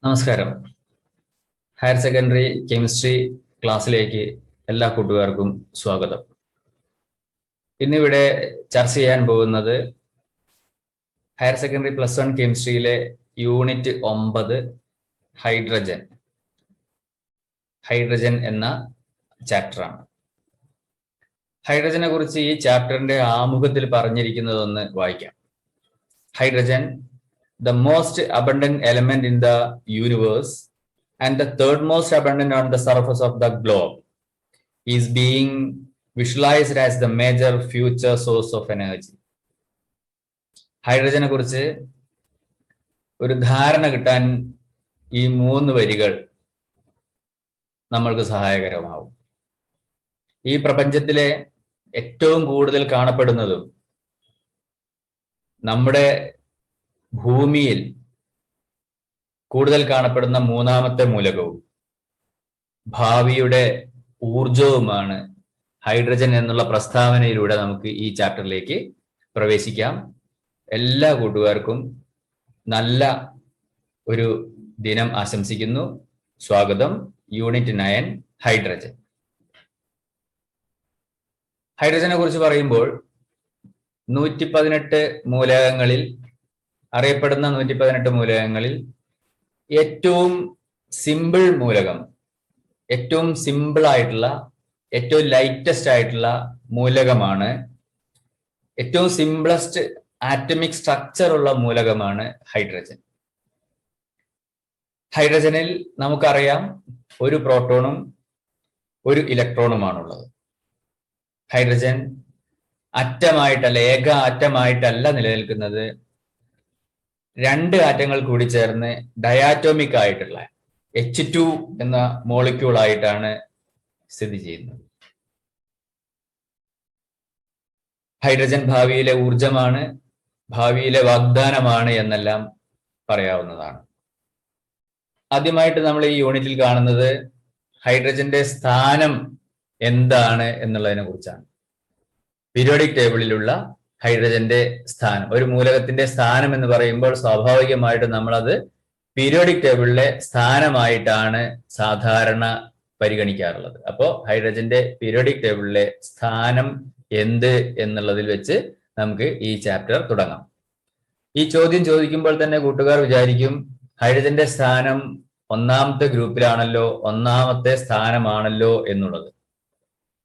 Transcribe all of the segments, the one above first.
നമസ്കാരം. Higher secondary chemistry ക്ലാസ്സിലേക്ക് എല്ലാ കൂട്ടുകാർക്കും സ്വാഗതം. ഇന്നിവിടെ ചർച്ച ചെയ്യാൻ പോകുന്നത് ഹയർ സെക്കൻഡറി +1 കെമിസ്ട്രിയിലെ യൂണിറ്റ് 9 ഹൈഡ്രജൻ എന്ന ചാപ്റ്ററാണ്. ഹൈഡ്രജനെ കുറിച്ച് ഈ ചാപ്റ്ററിന്റെ ആമുഖത്തിൽ പറഞ്ഞിരിക്കുന്നതൊന്ന് വായിക്കാം. Hydrogen, the most abundant element in the universe and the third most abundant on the surface of the globe, is being visualized as the major future source of energy. ഹൈഡ്രജനെ കുറിച്ച് ഒരു ധാരണ കിട്ടാൻ ഈ 3 വരികൾ നമ്മൾക്ക് സഹായകരമാവും. ഈ പ്രപഞ്ചത്തിലെ ഏറ്റവും കൂടുതൽ കാണപ്പെടുന്നതും നമ്മുടെ ഭൂമിയിൽ കൂടുതൽ കാണപ്പെടുന്ന 3ാമത്തെ മൂലകവും ഭാവിയുടെ ഊർജവുമാണ് ഹൈഡ്രജൻ എന്നുള്ള പ്രസ്താവനയിലൂടെ നമുക്ക് ഈ ചാപ്റ്ററിലേക്ക് പ്രവേശിക്കാം. എല്ലാ കൂട്ടുകാർക്കും നല്ല ഒരു ദിനം ആശംസിക്കുന്നു. സ്വാഗതം. Unit 9 hydrogen. ഹൈഡ്രജനെ കുറിച്ച് പറയുമ്പോൾ 118 മൂലകങ്ങളിൽ അറിയപ്പെടുന്ന 118 മൂലകങ്ങളിൽ ഏറ്റവും സിമ്പിൾ മൂലകം, ഏറ്റവും സിമ്പിൾ ആയിട്ടുള്ള, ഏറ്റവും ലൈറ്റസ്റ്റ് ആയിട്ടുള്ള മൂലകമാണ്, ഏറ്റവും സിംപ്ലസ്റ്റ് ആറ്റമിക് സ്ട്രക്ചർ ഉള്ള മൂലകമാണ് ഹൈഡ്രജൻ. ഹൈഡ്രജനിൽ നമുക്കറിയാം ഒരു പ്രോട്ടോണും ഒരു ഇലക്ട്രോണുമാണുള്ളത്. ഹൈഡ്രജൻ അറ്റമായിട്ടല്ല, ഏക ആറ്റമായിട്ടല്ല നിലനിൽക്കുന്നത്. 2 ആറ്റങ്ങൾ കൂടി ചേർന്ന് ഡയാറ്റോമിക് ആയിട്ടുള്ള H2 എന്ന മോളിക്യൂൾ ആയിട്ടാണ് സ്ഥിതി ചെയ്യുന്നത്. ഹൈഡ്രജൻ ഭാവിയിലെ ഊർജമാണ്, ഭാവിയിലെ വാഗ്ദാനമാണ് എന്നെല്ലാം പറയാവുന്നതാണ്. ആദ്യമായിട്ട് നമ്മൾ ഈ യൂണിറ്റിൽ കാണുന്നത് ഹൈഡ്രജന്റെ സ്ഥാനം എന്താണ് എന്നുള്ളതിനെ കുറിച്ചാണ്. പീരിയോഡിക് ടേബിളിലുള്ള ഹൈഡ്രജന്റെ സ്ഥാനം, ഒരു മൂലകത്തിന്റെ സ്ഥാനം എന്ന് പറയുമ്പോൾ സ്വാഭാവികമായിട്ട് നമ്മളത് പീരിയോഡിക് ടേബിളിലെ സ്ഥാനമായിട്ടാണ് സാധാരണ പരിഗണിക്കാറുള്ളത്. അപ്പോൾ ഹൈഡ്രജന്റെ പീരിയോഡിക് ടേബിളിലെ സ്ഥാനം എന്ത് എന്നുള്ളതിൽ വെച്ച് നമുക്ക് ഈ ചാപ്റ്റർ തുടങ്ങാം. ഈ ചോദ്യം ചോദിക്കുമ്പോൾ തന്നെ കൂട്ടുകാർ വിചാരിക്കും ഹൈഡ്രജന്റെ സ്ഥാനം 1ാമത്തെ ഗ്രൂപ്പിലാണല്ലോ, 1ാമത്തെ സ്ഥാനമാണല്ലോ എന്നുള്ളത്.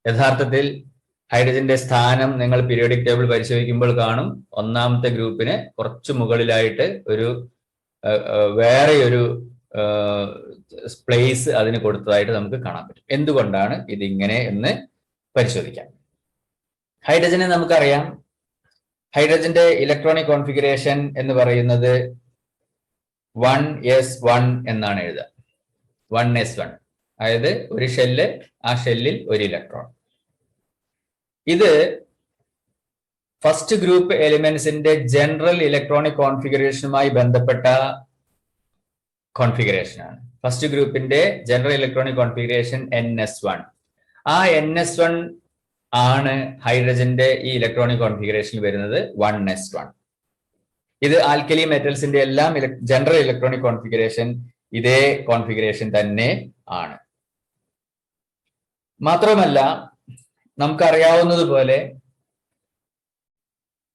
യഥാർത്ഥത്തിൽ ഹൈഡ്രജന്റെ സ്ഥാനം നിങ്ങൾ പീരിയോഡിക് ടേബിൾ പരിശോധിക്കുമ്പോൾ കാണും 1ാമത്തെ ഗ്രൂപ്പിന് കുറച്ച് മുകളിലായിട്ട് വേറെ ഒരു പ്ലേസ് അതിന് കൊടുത്തതായിട്ട് നമുക്ക് കാണാൻ പറ്റും. എന്തുകൊണ്ടാണ് ഇതിങ്ങനെ എന്ന് പരിശോധിക്കാം. ഹൈഡ്രജനെ നമുക്കറിയാം, ഹൈഡ്രജന്റെ ഇലക്ട്രോണിക് കോൺഫിഗറേഷൻ എന്ന് പറയുന്നത് 1s1 എന്നാണ് എഴുതുക. 1s1, അതായത് ഒരു ഷെല്ല്, ആ ഷെല്ലിൽ ഒരു ഇലക്ട്രോൺ. ഇത് ഫസ്റ്റ് ഗ്രൂപ്പ് എലിമെന്റ്സിന്റെ ജനറൽ ഇലക്ട്രോണിക് കോൺഫിഗറേഷനുമായി ബന്ധപ്പെട്ട കോൺഫിഗറേഷനാണ്. ഫസ്റ്റ് ഗ്രൂപ്പിന്റെ ജനറൽ ഇലക്ട്രോണിക് കോൺഫിഗറേഷൻ ns1. ആ ns1 ആണ് ഹൈഡ്രജന്റെ ഈ ഇലക്ട്രോണിക് കോൺഫിഗറേഷനിൽ വരുന്നത് 1s1. ഇത് ആൽക്കലി മെറ്റൽസിന്റെ എല്ലാം ജനറൽ ഇലക്ട്രോണിക് കോൺഫിഗറേഷൻ ഇതേ കോൺഫിഗറേഷൻ തന്നെ ആണ്. മാത്രമല്ല നമുക്കറിയാവുന്നതുപോലെ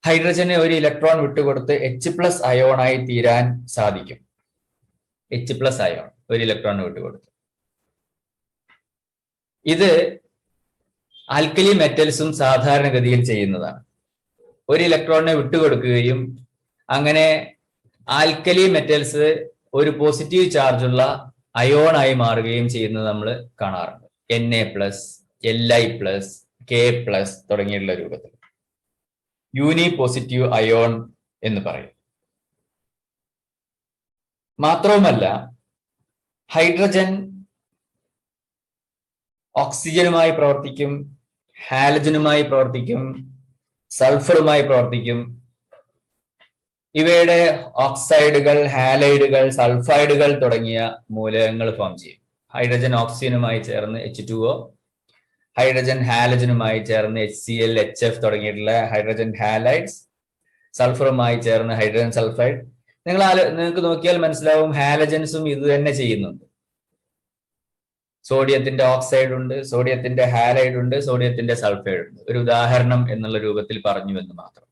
ഹൈഡ്രജന് ഒരു ഇലക്ട്രോൺ വിട്ടുകൊടുത്ത് H+ അയോണായി തീരാൻ സാധിക്കും. H+ അയോൺ ഒരു ഇലക്ട്രോൺ വിട്ടുകൊടുത്ത്. ഇത് ആൽക്കലി മെറ്റൽസും സാധാരണഗതിയിൽ ചെയ്യുന്നതാണ്. ഒരു ഇലക്ട്രോണിനെ വിട്ടുകൊടുക്കുകയും അങ്ങനെ ആൽക്കലി മെറ്റൽസ് ഒരു പോസിറ്റീവ് ചാർജുള്ള അയോണായി മാറുകയും ചെയ്യുന്നത് നമ്മൾ കാണാറുണ്ട്. Na+, Li+, K+ തുടങ്ങിയുള്ള രൂപത്തിൽ യൂണി പോസിറ്റീവ് അയോൺ എന്ന് പറയും. മാത്രവുമല്ല ഹൈഡ്രജൻ ഓക്സിജനുമായി പ്രവർത്തിക്കും, ഹാലജനുമായി പ്രവർത്തിക്കും, സൾഫറുമായി പ്രവർത്തിക്കും. ഇവയുടെ ഓക്സൈഡുകൾ, ഹാലൈഡുകൾ, സൾഫൈഡുകൾ തുടങ്ങിയ മൂലകങ്ങൾ ഫോം ചെയ്യും. ഹൈഡ്രജൻ ഓക്സിജനുമായി ചേർന്ന് H2O, ഹൈഡ്രജൻ ഹാലജനുമായി ചേർന്ന് HCl, HF തുടങ്ങിയിട്ടുള്ള ഹൈഡ്രജൻ ഹാലൈഡ്സ്, സൾഫറുമായി ചേർന്ന് ഹൈഡ്രജൻ സൾഫൈഡ് നിങ്ങൾക്ക് നോക്കിയാൽ മനസ്സിലാവും ഹാലജൻസും ഇത് തന്നെ ചെയ്യുന്നുണ്ട്. സോഡിയത്തിന്റെ ഓക്സൈഡ് ഉണ്ട്, സോഡിയത്തിന്റെ ഹാലൈഡ് ഉണ്ട്, സോഡിയത്തിന്റെ സൾഫൈഡ് ഉണ്ട്. ഒരു ഉദാഹരണം എന്നുള്ള രൂപത്തിൽ പറഞ്ഞു എന്ന് മാത്രം.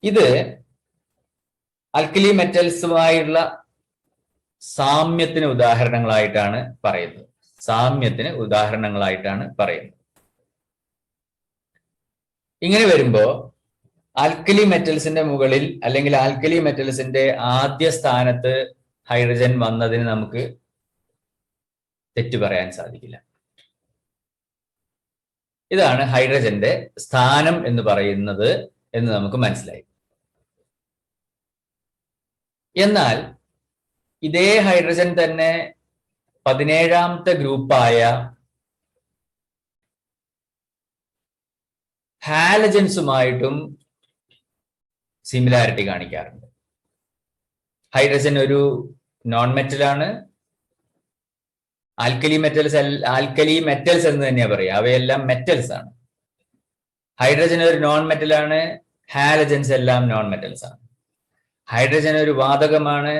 ഇത് ആൽക്കലി മെറ്റൽസുമായുള്ള സാമ്യത്തിന് ഉദാഹരണങ്ങളായിട്ടാണ് പറയുന്നത്. ഇങ്ങനെ വരുമ്പോ ആൽക്കലി മെറ്റൽസിന്റെ മുകളിൽ അല്ലെങ്കിൽ ആൽക്കലി മെറ്റൽസിന്റെ ആദ്യ സ്ഥാനത്ത് ഹൈഡ്രജൻ വന്നതിന് നമുക്ക് തെറ്റു പറയാൻ സാധിക്കില്ല. ഇതാണ് ഹൈഡ്രജന്റെ സ്ഥാനം എന്ന് പറയുന്നത് എന്ന് നമുക്ക് മനസ്സിലായി. എന്നാൽ ഇതേ ഹൈഡ്രജൻ തന്നെ 17ാമത്തെ ഗ്രൂപ്പായ ഹാലജൻസുമായിട്ടും സിമിലാരിറ്റി കാണിക്കാറുണ്ട്. ഹൈഡ്രജൻ ഒരു നോൺ മെറ്റലാണ്. ആൽക്കലി മെറ്റൽസ് എന്ന് തന്നെയാ പറയുക, അവയെല്ലാം മെറ്റൽസ് ആണ്. ഹൈഡ്രജൻ ഒരു നോൺ മെറ്റലാണ്, ഹാലജൻസ് എല്ലാം നോൺ മെറ്റൽസ് ആണ്. ഹൈഡ്രജൻ ഒരു വാതകമാണ്,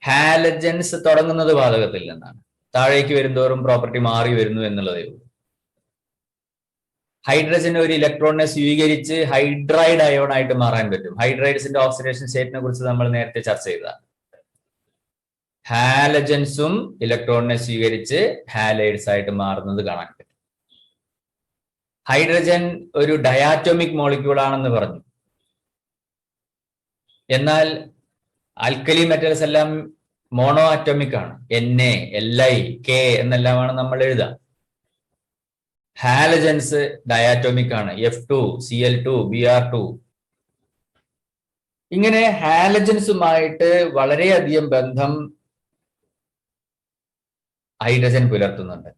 ഹാലജൻസ് തുടങ്ങുന്നത് വാതകത്തിൽ നിന്നാണ്. താഴേക്ക് വരുന്തോറും പ്രോപ്പർട്ടി മാറി വരുന്നു എന്നുള്ളതേ ഉള്ളൂ. ഹൈഡ്രജൻ ഒരു ഇലക്ട്രോണിനെ സ്വീകരിച്ച് ഹൈഡ്രൈഡ് അയോൺ ആയിട്ട് മാറാൻ പറ്റും. ഹൈഡ്രൈഡ്സിന്റെ ഓക്സിഡേഷൻ സ്റ്റേറ്റിനെ കുറിച്ച് നമ്മൾ നേരത്തെ ചർച്ച ചെയ്തതാണ്. ഹാലജൻസും ഇലക്ട്രോണിനെ സ്വീകരിച്ച് ഹാലൈഡ്സ് ആയിട്ട് മാറുന്നത് കാണാൻ പറ്റും. ഹൈഡ്രജൻ ഒരു ഡയാറ്റോമിക് മോളിക്യൂൾ ആണെന്ന് പറഞ്ഞു. എന്നാൽ ആൽക്കലി മെറ്റൽസ് എല്ലാം മോണോ ആറ്റോമിക് ആണ്. Na, Li, K എന്നെല്ലാമാണ് നമ്മൾ എഴുതുക. ഹാലജൻസ് ഡയാറ്റോമിക് ആണ്. F2, Cl2, Br2. ഇങ്ങനെ ഹാലജൻസുമായിട്ട് വളരെയധികം ബന്ധം ഹൈഡ്രജൻ പുലർത്തുന്നുണ്ട്.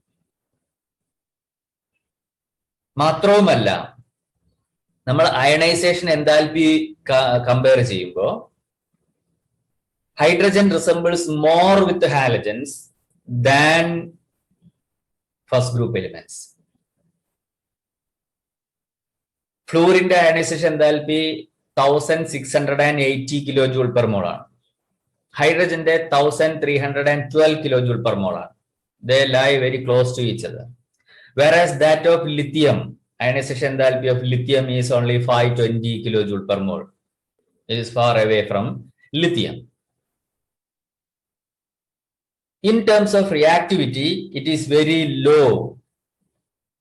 മാത്രവുമല്ല, നമ്മൾ അയണൈസേഷൻ എൻതാൽപി കമ്പയർ ചെയ്യുമ്പോൾ hydrogen resembles more with halogens than first group elements. ഫ്ലൂറിന്റെ ionisation enthalpy 1680 kilojoule per mole ആണ്. ഹൈഡ്രജന്റെ 1312 കിലോജൂൾ പെർ മോൾ ആണ്. They lie very close to each other. Whereas that of lithium, ionization enthalpy of lithium is only 520 kilojoule per mole. It is far away from lithium. In terms of reactivity, it is very low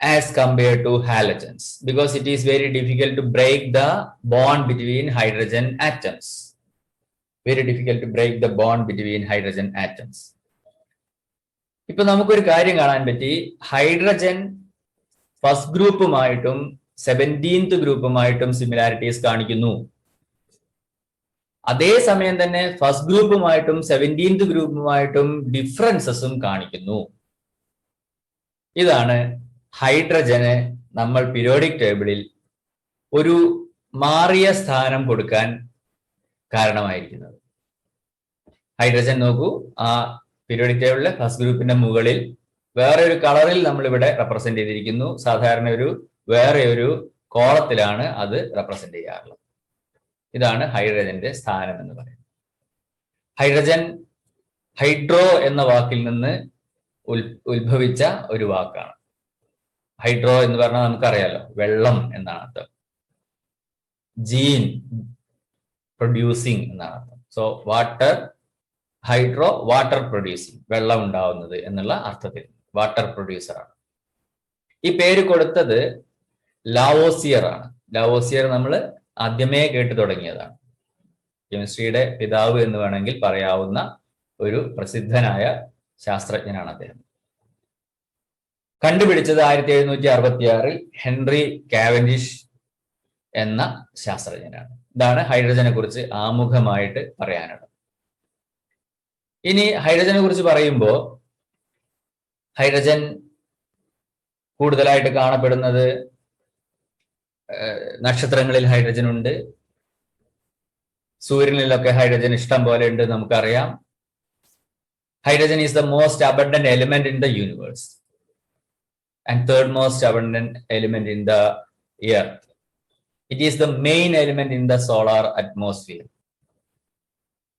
as compared to halogens because it is very difficult to break the bond between hydrogen atoms. Very difficult to break the bond between hydrogen atoms. ഇപ്പൊ നമുക്കൊരു കാര്യം കാണാൻ പറ്റി. Hydrogen first ഗ്രൂപ്പുമായിട്ടും 17th ഗ്രൂപ്പുമായിട്ടും similarities കാണിക്കുന്നു. അതേസമയം തന്നെ first ഗ്രൂപ്പുമായിട്ടും 17th ഗ്രൂപ്പുമായിട്ടും ഡിഫറൻസസും കാണിക്കുന്നു. ഇതാണ് ഹൈഡ്രജന് നമ്മൾ പീരിയോഡിക് ടേബിളിൽ ഒരു മാറിയ സ്ഥാനം കൊടുക്കാൻ കാരണമായിരിക്കുന്നത്. ഹൈഡ്രജൻ നോക്കൂ, ആ പീരിയോഡിക് ടേബിളിലെ ഫസ്റ്റ് ഗ്രൂപ്പിന്റെ മുകളിൽ വേറെ ഒരു കളറിൽ നമ്മൾ ഇവിടെ റെപ്രസെന്റ് ചെയ്തിരിക്കുന്നു. സാധാരണ വേറെ ഒരു കോളത്തിലാണ് അത് റെപ്രസെന്റ് ചെയ്യാറുള്ളത്. ഇതാണ് ഹൈഡ്രജന്റെ സ്ഥാനം എന്ന് പറയുന്നത്. ഹൈഡ്രജൻ ഹൈഡ്രോ എന്ന വാക്കിൽ നിന്ന് ഉത്ഭവിച്ച ഒരു വാക്കാണ്. ഹൈഡ്രോ എന്ന് പറഞ്ഞാൽ നമുക്കറിയാലോ, വെള്ളം എന്നാണ് അർത്ഥം. ജീൻ പ്രൊഡ്യൂസിങ് എന്നാണ് അർത്ഥം. So water, hydro water producing, വെള്ളം ഉണ്ടാവുന്നത് എന്നുള്ള അർത്ഥത്തിൽ വാട്ടർ പ്രൊഡ്യൂസർ ആണ്. ഈ പേര് കൊടുത്തത് ലാവോസിയർ ആണ്. ലാവോസിയർ നമ്മൾ ആദ്യമേ കേട്ടു തുടങ്ങിയതാണ്. കെമിസ്ട്രിയുടെ പിതാവ് എന്ന് വേണമെങ്കിൽ പറയാവുന്ന ഒരു പ്രസിദ്ധനായ ശാസ്ത്രജ്ഞനാണ് അദ്ദേഹം. കണ്ടുപിടിച്ചത് 1766 ഹെൻറി കാവൻഡിഷ് എന്ന ശാസ്ത്രജ്ഞനാണ്. ഇതാണ് ഹൈഡ്രജനെ കുറിച്ച് ആമുഖമായിട്ട് പറയാനുള്ളത്. ഇനി ഹൈഡ്രജനെ കുറിച്ച് പറയുമ്പോൾ ഹൈഡ്രജൻ കൂടുതലായിട്ട് കാണപ്പെടുന്നത് നക്ഷത്രങ്ങളിൽ ഹൈഡ്രജൻ ഉണ്ട്. സൂര്യനിലൊക്കെ ഹൈഡ്രജൻ ഇഷ്ടം പോലെ ഉണ്ട്, നമുക്കറിയാം. Hydrogen is the most abundant element in the universe and third most abundant element in the earth. It is the main element in the solar atmosphere.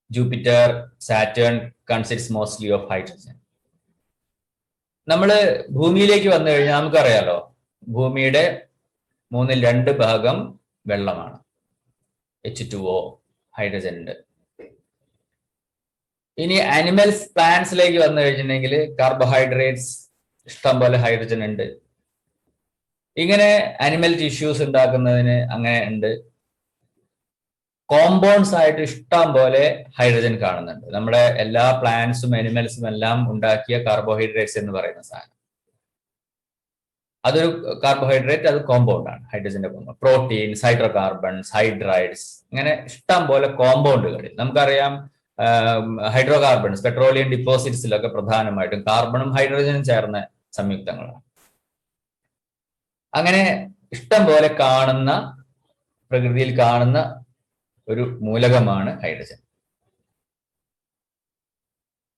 Jupiter, Saturn consists mostly of hydrogen. നമ്മൾ ഭൂമിയിലേക്ക് വന്നു കഴിഞ്ഞാൽ നമുക്കറിയാലോ, ഭൂമിയുടെ 2/3 ഭാഗം വെള്ളമാണ്. H2O, hydrogen ഉണ്ട്. ഇനി ആനിമൽസ്, പ്ലാന്റ്സിലേക്ക് വന്നു കഴിഞ്ഞിട്ടുണ്ടെങ്കിൽ കാർബോഹൈഡ്രേറ്റ്സ്, ഇഷ്ടം പോലെ ഹൈഡ്രജൻ ഉണ്ട്. ഇങ്ങനെ ആനിമൽ ടിഷ്യൂസ് ഉണ്ടാക്കുന്നതിന് അങ്ങനെ ഉണ്ട്. കോമ്പൗണ്ട്സ് ആയിട്ട് ഇഷ്ടം പോലെ ഹൈഡ്രജൻ കാണുന്നുണ്ട്. നമ്മുടെ എല്ലാ പ്ലാന്റ്സും അനിമൽസും എല്ലാം ഉണ്ടാക്കിയ കാർബോഹൈഡ്രേറ്റ്സ് എന്ന് പറയുന്ന സാധനം, അതൊരു കാർബോഹൈഡ്രേറ്റ്, അത് കോമ്പൗണ്ട് ആണ്, ഹൈഡ്രജന്റെ കോമ്പൗണ്ട്. പ്രോട്ടീൻസ്, ഹൈഡ്രോകാർബൺസ്, ഹൈഡ്രൈഡ്സ്, ഇങ്ങനെ ഇഷ്ടം പോലെ കോമ്പൗണ്ടുകൾ. നമുക്കറിയാം ഹൈഡ്രോ കാർബൺസ് പെട്രോളിയം ഡിപ്പോസിറ്റ്സിലൊക്കെ പ്രധാനമായിട്ടും കാർബണും ഹൈഡ്രജനും ചേർന്ന സംയുക്തങ്ങളാണ്. അങ്ങനെ ഇഷ്ടം പോലെ കാണുന്ന, പ്രകൃതിയിൽ കാണുന്ന ഒരു മൂലകമാണ് ഹൈഡ്രജൻ.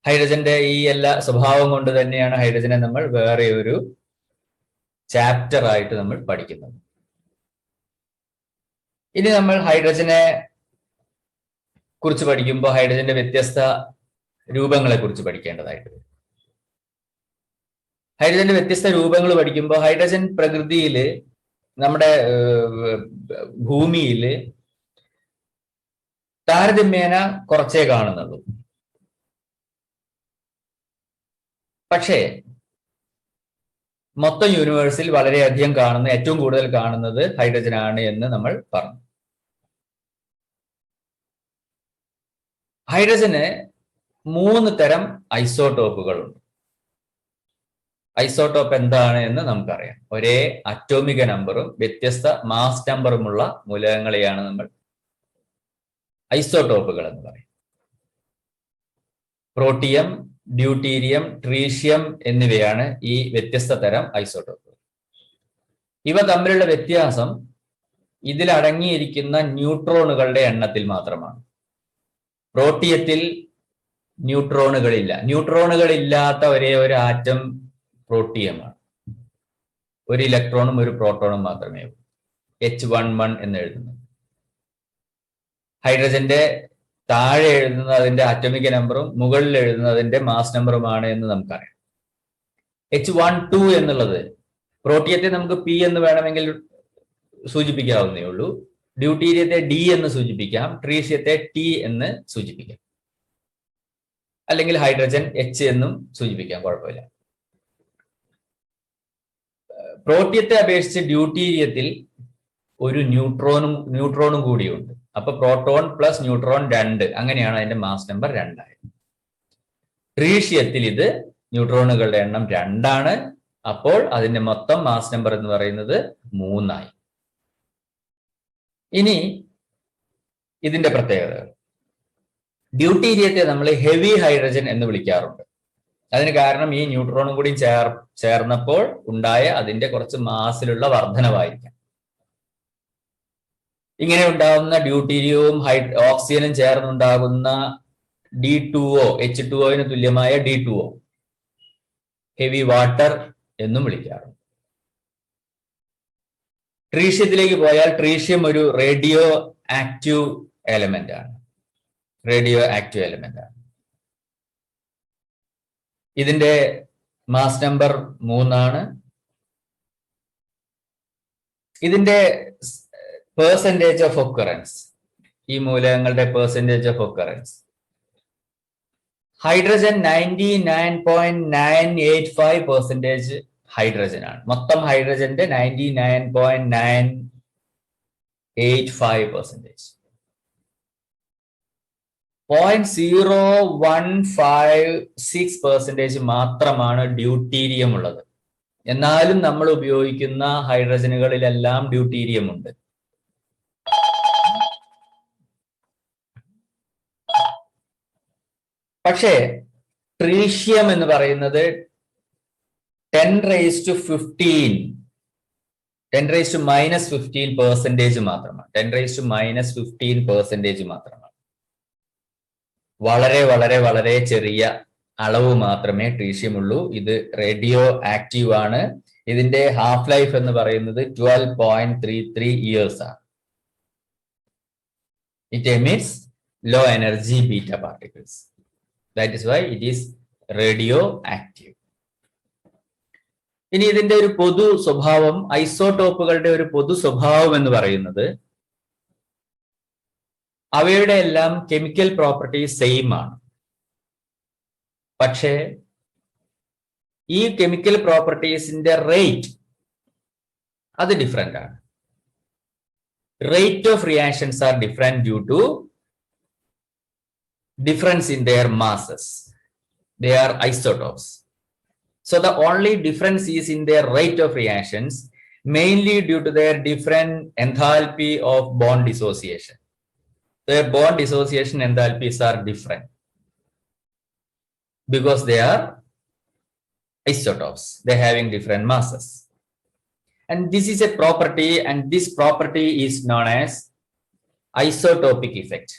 ഹൈഡ്രജന്റെ ഈ എല്ലാ സ്വഭാവം കൊണ്ട് തന്നെയാണ് ഹൈഡ്രജനെ നമ്മൾ വേറെ ഒരു ചാപ്റ്റർ ആയിട്ട് നമ്മൾ പഠിക്കുന്നത്. ഇനി നമ്മൾ ഹൈഡ്രജനെ കുറിച്ച് പഠിക്കുമ്പോൾ ഹൈഡ്രജന്റെ വ്യത്യസ്ത രൂപങ്ങളെ കുറിച്ച് പഠിക്കേണ്ടതായിട്ട് വരും. ഹൈഡ്രജന്റെ വ്യത്യസ്ത രൂപങ്ങൾ പഠിക്കുമ്പോൾ ഹൈഡ്രജൻ പ്രകൃതിയിൽ, നമ്മുടെ ഭൂമിയിൽ താരതമ്യേന കുറച്ചേ കാണുന്നുള്ളൂ. പക്ഷേ മൊത്തം യൂണിവേഴ്സിൽ വളരെയധികം കാണുന്ന, ഏറ്റവും കൂടുതൽ കാണുന്നത് ഹൈഡ്രജൻ ആണ് എന്ന് നമ്മൾ പറഞ്ഞു. ഹൈഡ്രജന് 3 തരം ഐസോടോപ്പുകളുണ്ട്. ഐസോടോപ്പ് എന്താണ് എന്ന് നമുക്കറിയാം. ഒരേ അറ്റോമിക നമ്പറും വ്യത്യസ്ത മാസ് നമ്പറുമുള്ള മൂലകങ്ങളെയാണ് നമ്മൾ ഐസോടോപ്പുകൾ എന്ന് പറയും. പ്രോട്ടിയം, ഡ്യൂട്ടീരിയം, ട്രീഷ്യം എന്നിവയാണ് ഈ വ്യത്യസ്ത തരം ഐസോടോപ്പുകൾ. ഇവ തമ്മിലുള്ള വ്യത്യാസം ഇതിലടങ്ങിയിരിക്കുന്ന ന്യൂട്രോണുകളുടെ എണ്ണത്തിൽ മാത്രമാണ്. പ്രോട്ടിയത്തിൽ ന്യൂട്രോണുകളില്ല. ന്യൂട്രോണുകളില്ലാത്ത ഒരേ ഒരു ആറ്റം പ്രോട്ടിയമാണ്. ഒരു ഇലക്ട്രോണും ഒരു പ്രോട്ടോണും മാത്രമേ ഉള്ളൂ. H11 എന്ന് എഴുതുന്നു. ഹൈഡ്രജന്റെ താഴെ എഴുതുന്നത് അതിന്റെ ആറ്റോമിക നമ്പറും മുകളിൽ എഴുതുന്നതിന്റെ മാസ് നമ്പറുമാണ് എന്ന് നമുക്കറിയാം. H12 എന്നുള്ളത് പ്രോട്ടിയത്തെ നമുക്ക് P എന്ന് വേണമെങ്കിൽ സൂചിപ്പിക്കാവുന്നേ ഉള്ളൂ. ഡ്യൂട്ടീരിയത്തെ D എന്ന് സൂചിപ്പിക്കാം, ട്രീഷ്യത്തെ T എന്ന് സൂചിപ്പിക്കാം, അല്ലെങ്കിൽ ഹൈഡ്രജൻ H എന്നും സൂചിപ്പിക്കാം, കുഴപ്പമില്ല. പ്രോട്ടിയത്തെ അപേക്ഷിച്ച് ഡ്യൂട്ടീരിയത്തിൽ ഒരു ന്യൂട്രോണും കൂടിയുണ്ട്. അപ്പൊ പ്രോട്ടോൺ പ്ലസ് ന്യൂട്രോൺ 2, അങ്ങനെയാണ് അതിന്റെ മാസ് നമ്പർ 2 ആയത്. ട്രീഷ്യത്തിൽ ഇത് ന്യൂട്രോണുകളുടെ എണ്ണം 2 ആണ്. അപ്പോൾ അതിന്റെ മൊത്തം മാസ് നമ്പർ എന്ന് പറയുന്നത് 3 ആയി. ഇനി ഇതിന്റെ പ്രത്യേകതകൾ. ഡ്യൂട്ടീരിയത്തെ നമ്മൾ ഹെവി ഹൈഡ്രജൻ എന്ന് വിളിക്കാറുണ്ട്. അതിന് കാരണം ഈ ന്യൂട്രോണും കൂടി ചേർന്നപ്പോൾ ഉണ്ടായ അതിന്റെ കുറച്ച് മാസിലുള്ള വർധനവായിരിക്കാം. ഇങ്ങനെ ഉണ്ടാകുന്ന ഡ്യൂട്ടീരിയവും ഓക്സിജനും ചേർന്നുണ്ടാകുന്ന D2O, H2O തുല്യമായ D2O, ഹെവി വാട്ടർ എന്നും വിളിക്കാറുണ്ട്. ട്രീഷ്യത്തിലേക്ക് പോയാൽ ട്രീഷ്യം ഒരു റേഡിയോ ആക്റ്റീവ് എലമെന്റ് ആണ്. ഇതിന്റെ മാസ് നമ്പർ 3 ആണ്. ഇതിന്റെ പെർസെൻറ്റേജ് ഓഫ് ഒക്കറൻസ്, ഈ മൂലകങ്ങളുടെ percentage of occurrence, hydrogen 99.985% hydrogen ആണ്. മൊത്തം ഹൈഡ്രജന്റെ 99.985%. 0.0156% മാത്രമാണ് ഡ്യൂട്ടീരിയം ഉള്ളത്. എന്നാലും നമ്മൾ ഉപയോഗിക്കുന്ന ഹൈഡ്രജനുകളിലെല്ലാം ഡ്യൂട്ടീരിയം ഉണ്ട്. പക്ഷേ ട്രീഷ്യം എന്ന് പറയുന്നത് 10⁻⁻15% മാത്രമാണ്. 10⁻⁻15% മാത്രമാണ്. വളരെ വളരെ വളരെ ചെറിയ അളവ് മാത്രമേ ട്രീഷ്യം ഉള്ളൂ. ഇത് റേഡിയോ ആക്റ്റീവ് ആണ്. ഇതിന്റെ ഹാഫ് ലൈഫ് എന്ന് പറയുന്നത് 12.33 ഇയേഴ്സ് ആണ്. It emits low energy beta particles. That is why it is radioactive. ഇനി ഇതിന്റെ ഒരു പൊതു സ്വഭാവം, ഐസോടോപ്പുകളുടെ ഒരു പൊതു സ്വഭാവം എന്ന് പറയുന്നത് അവയുടെ എല്ലാം കെമിക്കൽ പ്രോപ്പർട്ടീസ് സെയിം ആണ്. പക്ഷേ ഈ കെമിക്കൽ പ്രോപ്പർട്ടീസിന്റെ റേറ്റ് അത് ഡിഫറെന്റ് ആണ്. Rate of reactions are different due to difference in their masses. They are isotopes. So the only difference is in their rate of reactions, mainly due to their different enthalpy of bond dissociation. Their bond dissociation enthalpies are different because they are isotopes. They're having different masses. And this is a property, and this property is known as isotopic effect.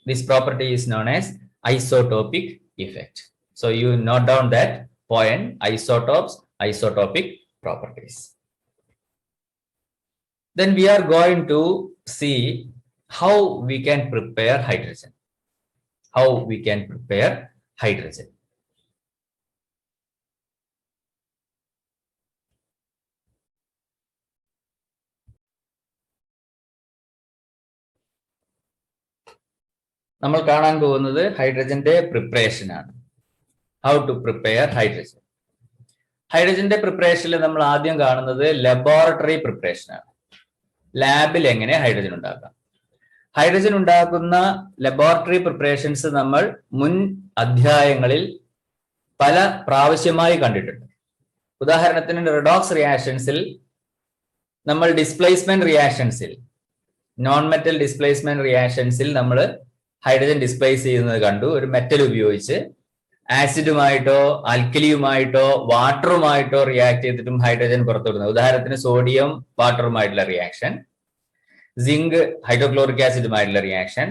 This property is known as isotopic effect. So you note down that point: isotopes, isotopic properties. Then we are going to see how we can prepare hydrogen. How we can prepare hydrogen. നമ്മൾ കാണാൻ പോകുന്നത് ഹൈഡ്രജന്റെ preparation ആണ്. How to prepare hydrogen. ഹൈഡ്രജന്റെ പ്രിപ്പറേഷനിൽ നമ്മൾ ആദ്യം കാണുന്നത് ലബോറട്ടറി പ്രിപ്പറേഷൻ ആണ്. ലാബിൽ എങ്ങനെ ഹൈഡ്രജൻ ഉണ്ടാക്കാം. ഹൈഡ്രജൻ ഉണ്ടാക്കുന്ന ലബോറട്ടറി പ്രിപ്പറേഷൻസ് നമ്മൾ മുൻ അധ്യായങ്ങളിൽ പല പ്രാവശ്യമായി കണ്ടിട്ടുണ്ട്. ഉദാഹരണത്തിന് റിഡോക്സ് റിയാക്ഷൻസിൽ നമ്മൾ ഡിസ്പ്ലേസ്മെന്റ് റിയാക്ഷൻസിൽ, നോൺ മെറ്റൽ ഡിസ്പ്ലേസ്മെന്റ് റിയാക്ഷൻസിൽ നമ്മൾ ഹൈഡ്രജൻ ഡിസ്പ്ലേസ് ചെയ്യുന്നത് കണ്ടു. ഒരു മെറ്റൽ ഉപയോഗിച്ച് ആസിഡുമായിട്ടോ ആൽക്കലിയുമായിട്ടോ വാട്ടറുമായിട്ടോ റിയാക്ട് ചെയ്തിട്ടും ഹൈഡ്രജൻ പുറത്തുവിടുന്നത്. ഉദാഹരണത്തിന് സോഡിയം വാട്ടറുമായിട്ടുള്ള റിയാക്ഷൻ, സിങ്ക് ഹൈഡ്രോക്ലോറിക് ആസിഡുമായിട്ടുള്ള റിയാക്ഷൻ,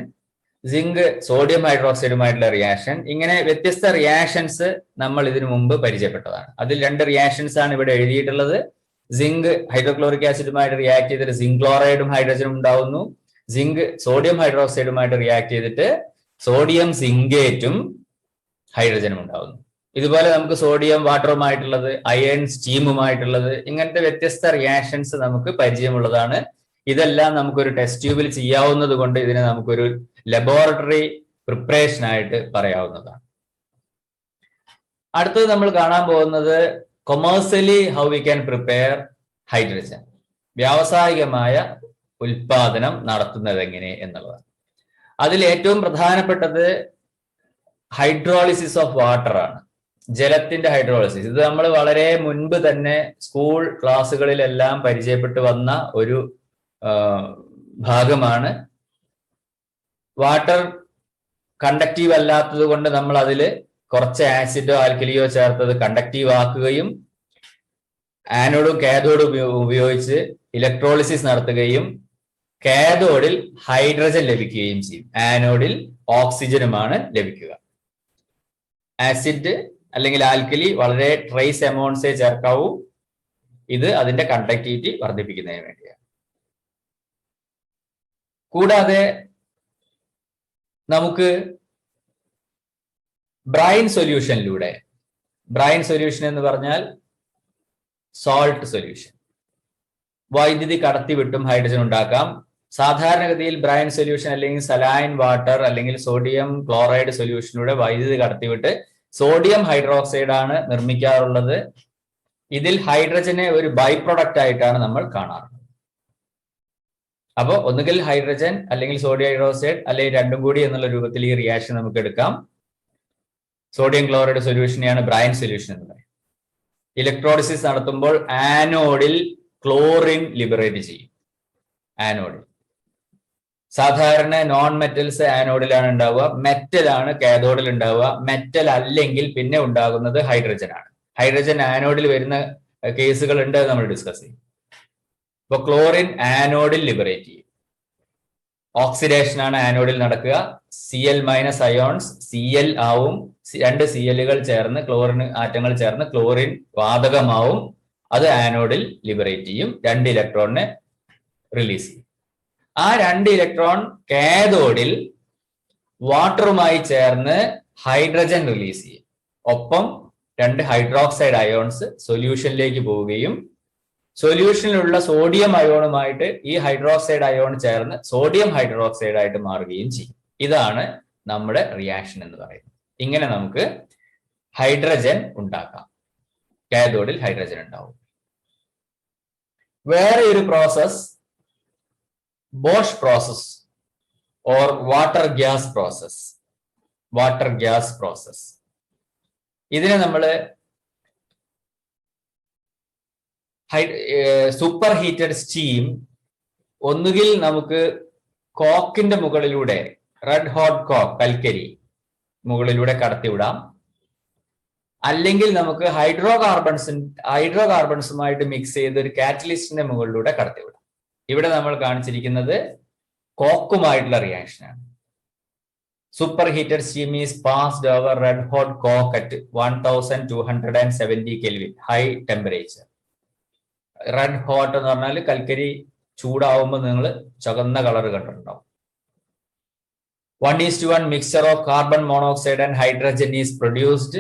സിങ്ക് സോഡിയം ഹൈഡ്രോക്സൈഡുമായിട്ടുള്ള റിയാക്ഷൻ. ഇങ്ങനെ വ്യത്യസ്ത റിയാക്ഷൻസ് നമ്മൾ ഇതിനു മുമ്പ് പരിചയപ്പെട്ടതാണ്. അതിൽ 2 റിയാക്ഷൻസ് ആണ് ഇവിടെ എഴുതിയിട്ടുള്ളത്. സിങ്ക് ഹൈഡ്രോക്ലോറിക് ആസിഡുമായിട്ട് റിയാക്ട് ചെയ്തിട്ട് സിങ്ക് ക്ലോറൈഡും ഹൈഡ്രജനും ഉണ്ടാവുന്നു. സിങ്ക് സോഡിയം ഹൈഡ്രോക്സൈഡുമായിട്ട് റിയാക്ട് ചെയ്തിട്ട് സോഡിയം സിങ്കേറ്റും ഹൈഡ്രജനും ഉണ്ടാവുന്നു. ഇതുപോലെ നമുക്ക് സോഡിയം വാട്ടറുമായിട്ടുള്ളത്, അയൺ സ്റ്റീമുമായിട്ടുള്ളത്, ഇങ്ങനത്തെ വ്യത്യസ്ത റിയാക്ഷൻസ് നമുക്ക് പരിചയമുള്ളതാണ്. ഇതെല്ലാം നമുക്കൊരു ടെസ്റ്റ് ട്യൂബിൽ ചെയ്യാവുന്നത് കൊണ്ട് ഇതിനെ നമുക്കൊരു ലബോറട്ടറി പ്രിപ്പറേഷൻ ആയിട്ട് പറയാവുന്നതാണ്. അടുത്തത് നമ്മൾ കാണാൻ പോകുന്നത് commercially how we can prepare hydrogen. വ്യാവസായികമായ ഉൽപാദനം നടത്തുന്നത് എങ്ങനെ എന്നുള്ളതാണ്. അതിൽ ഏറ്റവും പ്രധാനപ്പെട്ടത് ഹൈഡ്രോളിസിസ് ഓഫ് വാട്ടർ ആണ്. ജലത്തിന്റെ ഹൈഡ്രോളിസിസ്. ഇത് നമ്മൾ വളരെ മുൻപ് തന്നെ സ്കൂൾ ക്ലാസ്സുകളിലെല്ലാം പരിചയപ്പെട്ടു വന്ന ഒരു ഭാഗമാണ്. വാട്ടർ കണ്ടക്റ്റീവ് അല്ലാത്തത് കൊണ്ട് നമ്മൾ അതിൽ കുറച്ച് ആസിഡോ ആൽക്കലിയോ ചേർത്തത് കണ്ടക്റ്റീവ് ആക്കുകയും ആനോഡും കാഥോഡും ഉപയോഗിച്ച് ഇലക്ട്രോളിസിസ് നടത്തുകയും കാഥോഡിൽ ഹൈഡ്രജൻ ലഭിക്കുകയും ചെയ്യും. ആനോഡിൽ ഓക്സിജനുമാണ് ലഭിക്കുക. ആസിഡ് അല്ലെങ്കിൽ ആൽക്കലി വളരെ ട്രേസ് എമൗണ്ട്സേ ചേർക്കാവൂ. ഇത് അതിന്റെ കണ്ടക്ടിവിറ്റി വർദ്ധിപ്പിക്കുന്നതിന് വേണ്ടിയാണ്. കൂടാതെ നമുക്ക് ബ്രൈൻ സൊല്യൂഷനിലൂടെ, ബ്രൈൻ സൊല്യൂഷൻ എന്ന് പറഞ്ഞാൽ സോൾട്ട് സൊല്യൂഷൻ, വൈദ്യുതി കടത്തിവിട്ടും ഹൈഡ്രജൻ ഉണ്ടാക്കാം. സാധാരണഗതിയിൽ ബ്രൈൻ സൊല്യൂഷൻ അല്ലെങ്കിൽ സലൈൻ വാട്ടർ അല്ലെങ്കിൽ സോഡിയം ക്ലോറൈഡ് സൊല്യൂഷനിലൂടെ വൈദ്യുതി കടത്തിവിട്ട് സോഡിയം ഹൈഡ്രോക്സൈഡ് ആണ് നിർമ്മിക്കാറുള്ളത്. ഇതിൽ ഹൈഡ്രജനെ ഒരു ബൈ പ്രൊഡക്റ്റ് ആയിട്ടാണ് നമ്മൾ കാണാറുള്ളത്. അപ്പോൾ ഒന്നുകിൽ ഹൈഡ്രജൻ അല്ലെങ്കിൽ സോഡിയം ഹൈഡ്രോക്സൈഡ് അല്ലെങ്കിൽ രണ്ടും കൂടി എന്നുള്ള രൂപത്തിൽ ഈ റിയാക്ഷൻ നമുക്ക് എടുക്കാം. സോഡിയം ക്ലോറൈഡ് സൊല്യൂഷനെയാണ് ബ്രൈൻ സൊല്യൂഷൻ എന്ന് പറയുന്നത്. ഇലക്ട്രോളിസിസ് നടത്തുമ്പോൾ ആനോഡിൽ ക്ലോറിൻ ലിബറേറ്റ് ചെയ്യും. ആനോഡിൽ സാധാരണ നോൺ മെറ്റൽസ് ആനോഡിലാണ് ഉണ്ടാവുക, മെറ്റൽ ആണ് കാഥോഡിൽ ഉണ്ടാവുക. മെറ്റൽ അല്ലെങ്കിൽ പിന്നെ ഉണ്ടാകുന്നത് ഹൈഡ്രജൻ ആണ്. ഹൈഡ്രജൻ ആനോഡിൽ വരുന്ന കേസുകൾ ഉണ്ട്, നമ്മൾ ഡിസ്കസ് ചെയ്യും. ഇപ്പൊ ക്ലോറിൻ ആനോഡിൽ ലിബറേറ്റ് ചെയ്യും. ഓക്സിഡേഷൻ ആണ് ആനോഡിൽ നടക്കുക. Cl മൈനസ് അയോൺസ് Cl ആവും. 2 Cl ചേർന്ന് ക്ലോറിൻ ആറ്റങ്ങൾ ചേർന്ന് ക്ലോറിൻ വാതകമാവും. അത് ആനോഡിൽ ലിബറേറ്റ് ചെയ്യും. 2 ഇലക്ട്രോണിനെ റിലീസ് ചെയ്യും. ആ 2 ഇലക്ട്രോൺ കാഥോഡിൽ വാട്ടറുമായി ചേർന്ന് ഹൈഡ്രജൻ റിലീസ് ചെയ്യും. ഒപ്പം 2 ഹൈഡ്രോക്സൈഡ് അയോൺസ് സൊല്യൂഷനിലേക്ക് പോവുകയും സൊല്യൂഷനിലുള്ള സോഡിയം അയോണുമായിട്ട് ഈ ഹൈഡ്രോക്സൈഡ് അയോൺ ചേർന്ന് സോഡിയം ഹൈഡ്രോക്സൈഡ് ആയിട്ട് മാറുകയും ചെയ്യും. ഇതാണ് നമ്മുടെ റിയാക്ഷൻ എന്ന് പറയുന്നത്. ഇങ്ങനെ നമുക്ക് ഹൈഡ്രജൻ ഉണ്ടാക്കാം. കാഥോഡിൽ ഹൈഡ്രജൻ ഉണ്ടാവും. വേറെ ഒരു process Bosch process or water gas process. Water gas process ഇതിനെ നമ്മൾ സൂപ്പർ ഹീറ്റഡ് സ്റ്റീം ഒന്നുകിൽ നമുക്ക് കോക്കിന്റെ മുകളിലൂടെ റെഡ് ഹോട്ട് കോക്ക് കൽക്കരി മുകളിലൂടെ കടത്തിവിടാം, അല്ലെങ്കിൽ നമുക്ക് ഹൈഡ്രോകാർബൺസുമായിട്ട് മിക്സ് ചെയ്ത് ഒരു കാറ്റലിസ്റ്റിന്റെ മുകളിലൂടെ കടത്തിവിടാം. ഇവിടെ നമ്മൾ കാണിച്ചിരിക്കുന്നത് കോക്കുമായിട്ടുള്ള റിയാക്ഷനാണ്. Super heated steam is passed over red hot coke at 1270 kelvin high temperature. Red hot എന്ന് പറഞ്ഞാൽ കൽക്കരി ചൂടാവുമ്പോൾ നിങ്ങൾ ചുവന്ന കളർ കണ്ടിട്ടുണ്ടാവും. 1:1 mixture of carbon monoxide and hydrogen is produced.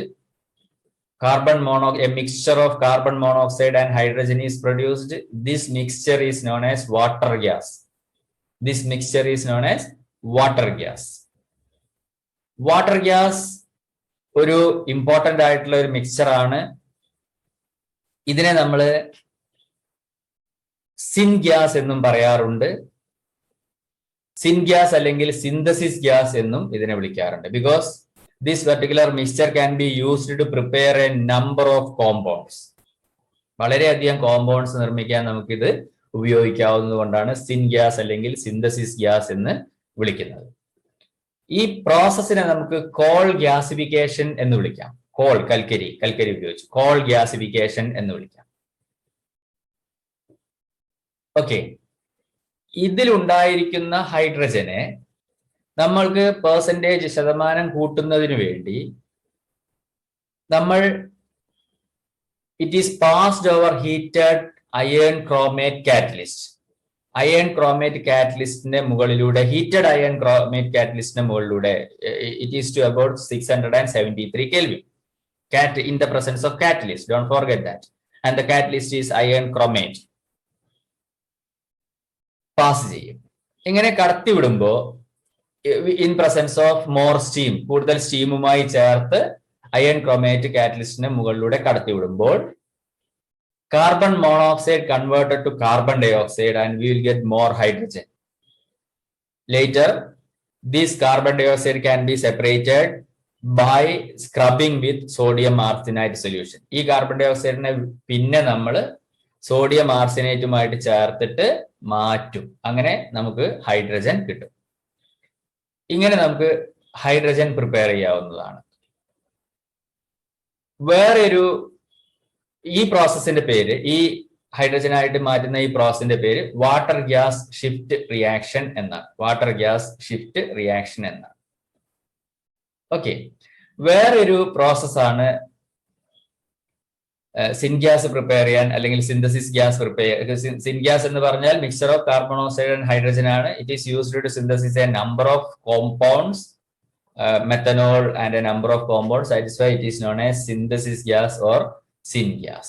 A mixture of carbon monoxide and hydrogen is produced. This mixture is known as water gas. This mixture is known as water gas. Water gas ഒരു important ആയിട്ടുള്ള ഒരു mixture ആണ്. ഇതിനെ നമ്മൾ sin gas എന്നും പറയാറുണ്ട്. Syn gas അല്ലെങ്കിൽ synthesis gas എന്നും ഇതിനെ വിളിക്കാറുണ്ട്. Because this particular mixture can be used to prepare a number of compounds. വളരെയധികം കോമ്പൗണ്ട്സ് നിർമ്മിക്കാൻ നമുക്കിത് ഉപയോഗിക്കാവുന്നത് കൊണ്ടാണ് സിൻ ഗ്യാസ് അല്ലെങ്കിൽ സിന്തസിസ് ഗ്യാസ് എന്ന് വിളിക്കുന്നത്. ഈ പ്രോസസ്സിനെ നമുക്ക് കോൾ ഗ്യാസിഫിക്കേഷൻ എന്ന് വിളിക്കാം. കോൾ കൽക്കരി ഉപയോഗിച്ച് കോൾ ഗ്യാസിഫിക്കേഷൻ എന്ന് വിളിക്കാം. ഓക്കെ, ഇതിലുണ്ടായിരിക്കുന്ന ഹൈഡ്രജനെ നമ്മൾക്ക് പെർസെൻറ്റേജ് ശതമാനം കൂട്ടുന്നതിന് വേണ്ടി നമ്മൾ it is passed over heated iron chromate catalyst. Iron chromate കാറ്റലിസ്റ്റിന്റെ മുകളിലൂടെ ഹീറ്റഡ് അയേൺ ക്രോമേറ്റ് കാറ്റലിസ്റ്റിന്റെ മുകളിലൂടെ it is to about 673 kelvin in the presence of catalyst. Don't forget that. And the catalyst is iron chromate. പാസ് ചെയ്യും. ഇങ്ങനെ കടത്തി വിടുമ്പോൾ in presence of more steam, കൂടുതൽ സ്റ്റീമുമായി ചേർത്ത് അയൺ ക്രോമേറ്റ് കാറ്റലിസ്റ്റിന് മുകളിലൂടെ കടത്തി വിടുമ്പോൾ carbon monoxide converted to carbon dioxide and we will get more hydrogen. Later this carbon dioxide can be separated by scrubbing with sodium arsenite solution. ഈ carbon ഡയോക്സൈഡിനെ പിന്നെ നമ്മൾ സോഡിയം ആർസനേറ്റുമായിട്ട് ചേർത്തിട്ട് മാറ്റും. അങ്ങനെ നമുക്ക് ഹൈഡ്രജൻ കിട്ടും. ഇങ്ങനെ നമുക്ക് ഹൈഡ്രജൻ പ്രിപ്പയർ ചെയ്യാവുന്നതാണ്. വേറൊരു ഈ പ്രോസസ്സിന്റെ പേര്, ഈ ഹൈഡ്രജനായിട്ട് മാറ്റുന്ന ഈ പ്രോസസ്സിന്റെ പേര് വാട്ടർ ഗ്യാസ് ഷിഫ്റ്റ് റിയാക്ഷൻ എന്നാണ്. വാട്ടർ ഗ്യാസ് ഷിഫ്റ്റ് റിയാക്ഷൻ എന്നാണ്. ഓക്കെ, വേറൊരു പ്രോസസ്സാണ് സിൻഗ്യാസ് പ്രിപ്പയർ ചെയ്യാൻ അല്ലെങ്കിൽ സിന്തസിസ് ഗ്യാസ് പ്രിപ്പയർ. സിൻഗ്യാസ് എന്ന് പറഞ്ഞാൽ mixture of carbon monoxide and hydrogen ആണ്. It is used to synthesis a number of compounds, methanol and a number of compounds. That is why it is known as synthesis gas or syngas.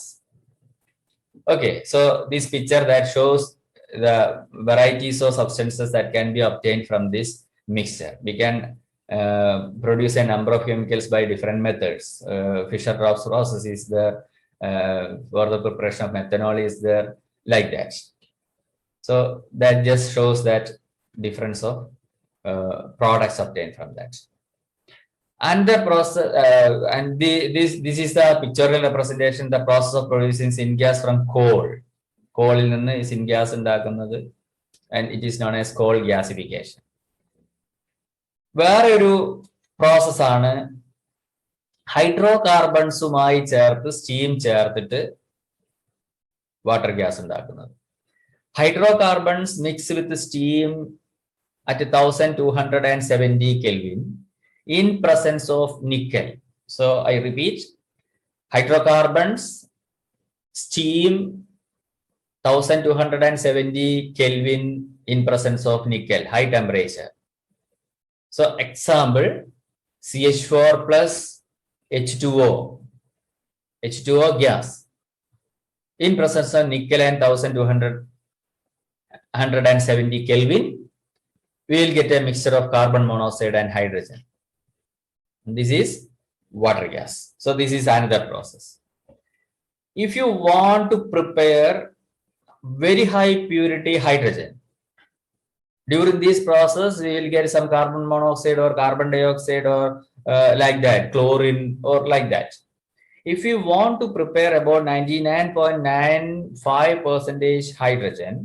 Okay, so this picture that shows the varieties of substances that can be obtained from this mixture. We can produce a number of chemicals by different methods. Fischer-Tropsch process is there. For the preparation of methanol is there, like that. So that just shows that difference of products obtained from that. And the process this is the pictorial representation, the process of producing syngas from coal. Coal il ninnu syngas undakunnathu, and it is known as coal gasification. വേറൊരു process ആണ് ഹൈഡ്രോകാർബൺസുമായി ചേർത്ത് steam ചേർത്തിട്ട് water gas ഉണ്ടാക്കുന്നത്. Hydrocarbons mix with steam at 1270 Kelvin in presence of nickel. So I repeat, hydrocarbons, steam 1270 Kelvin in presence of nickel, high temperature. So example, CH4 plus H2O, H2O gas in presence of nickel and 170 Kelvin, we will get a mixture of carbon monoxide and hydrogen. This is water gas. So this is another process. If you want to prepare very high purity hydrogen, during this process, we will get some carbon monoxide or carbon dioxide or like that, chlorine or like that. If you want to prepare about 99.95% hydrogen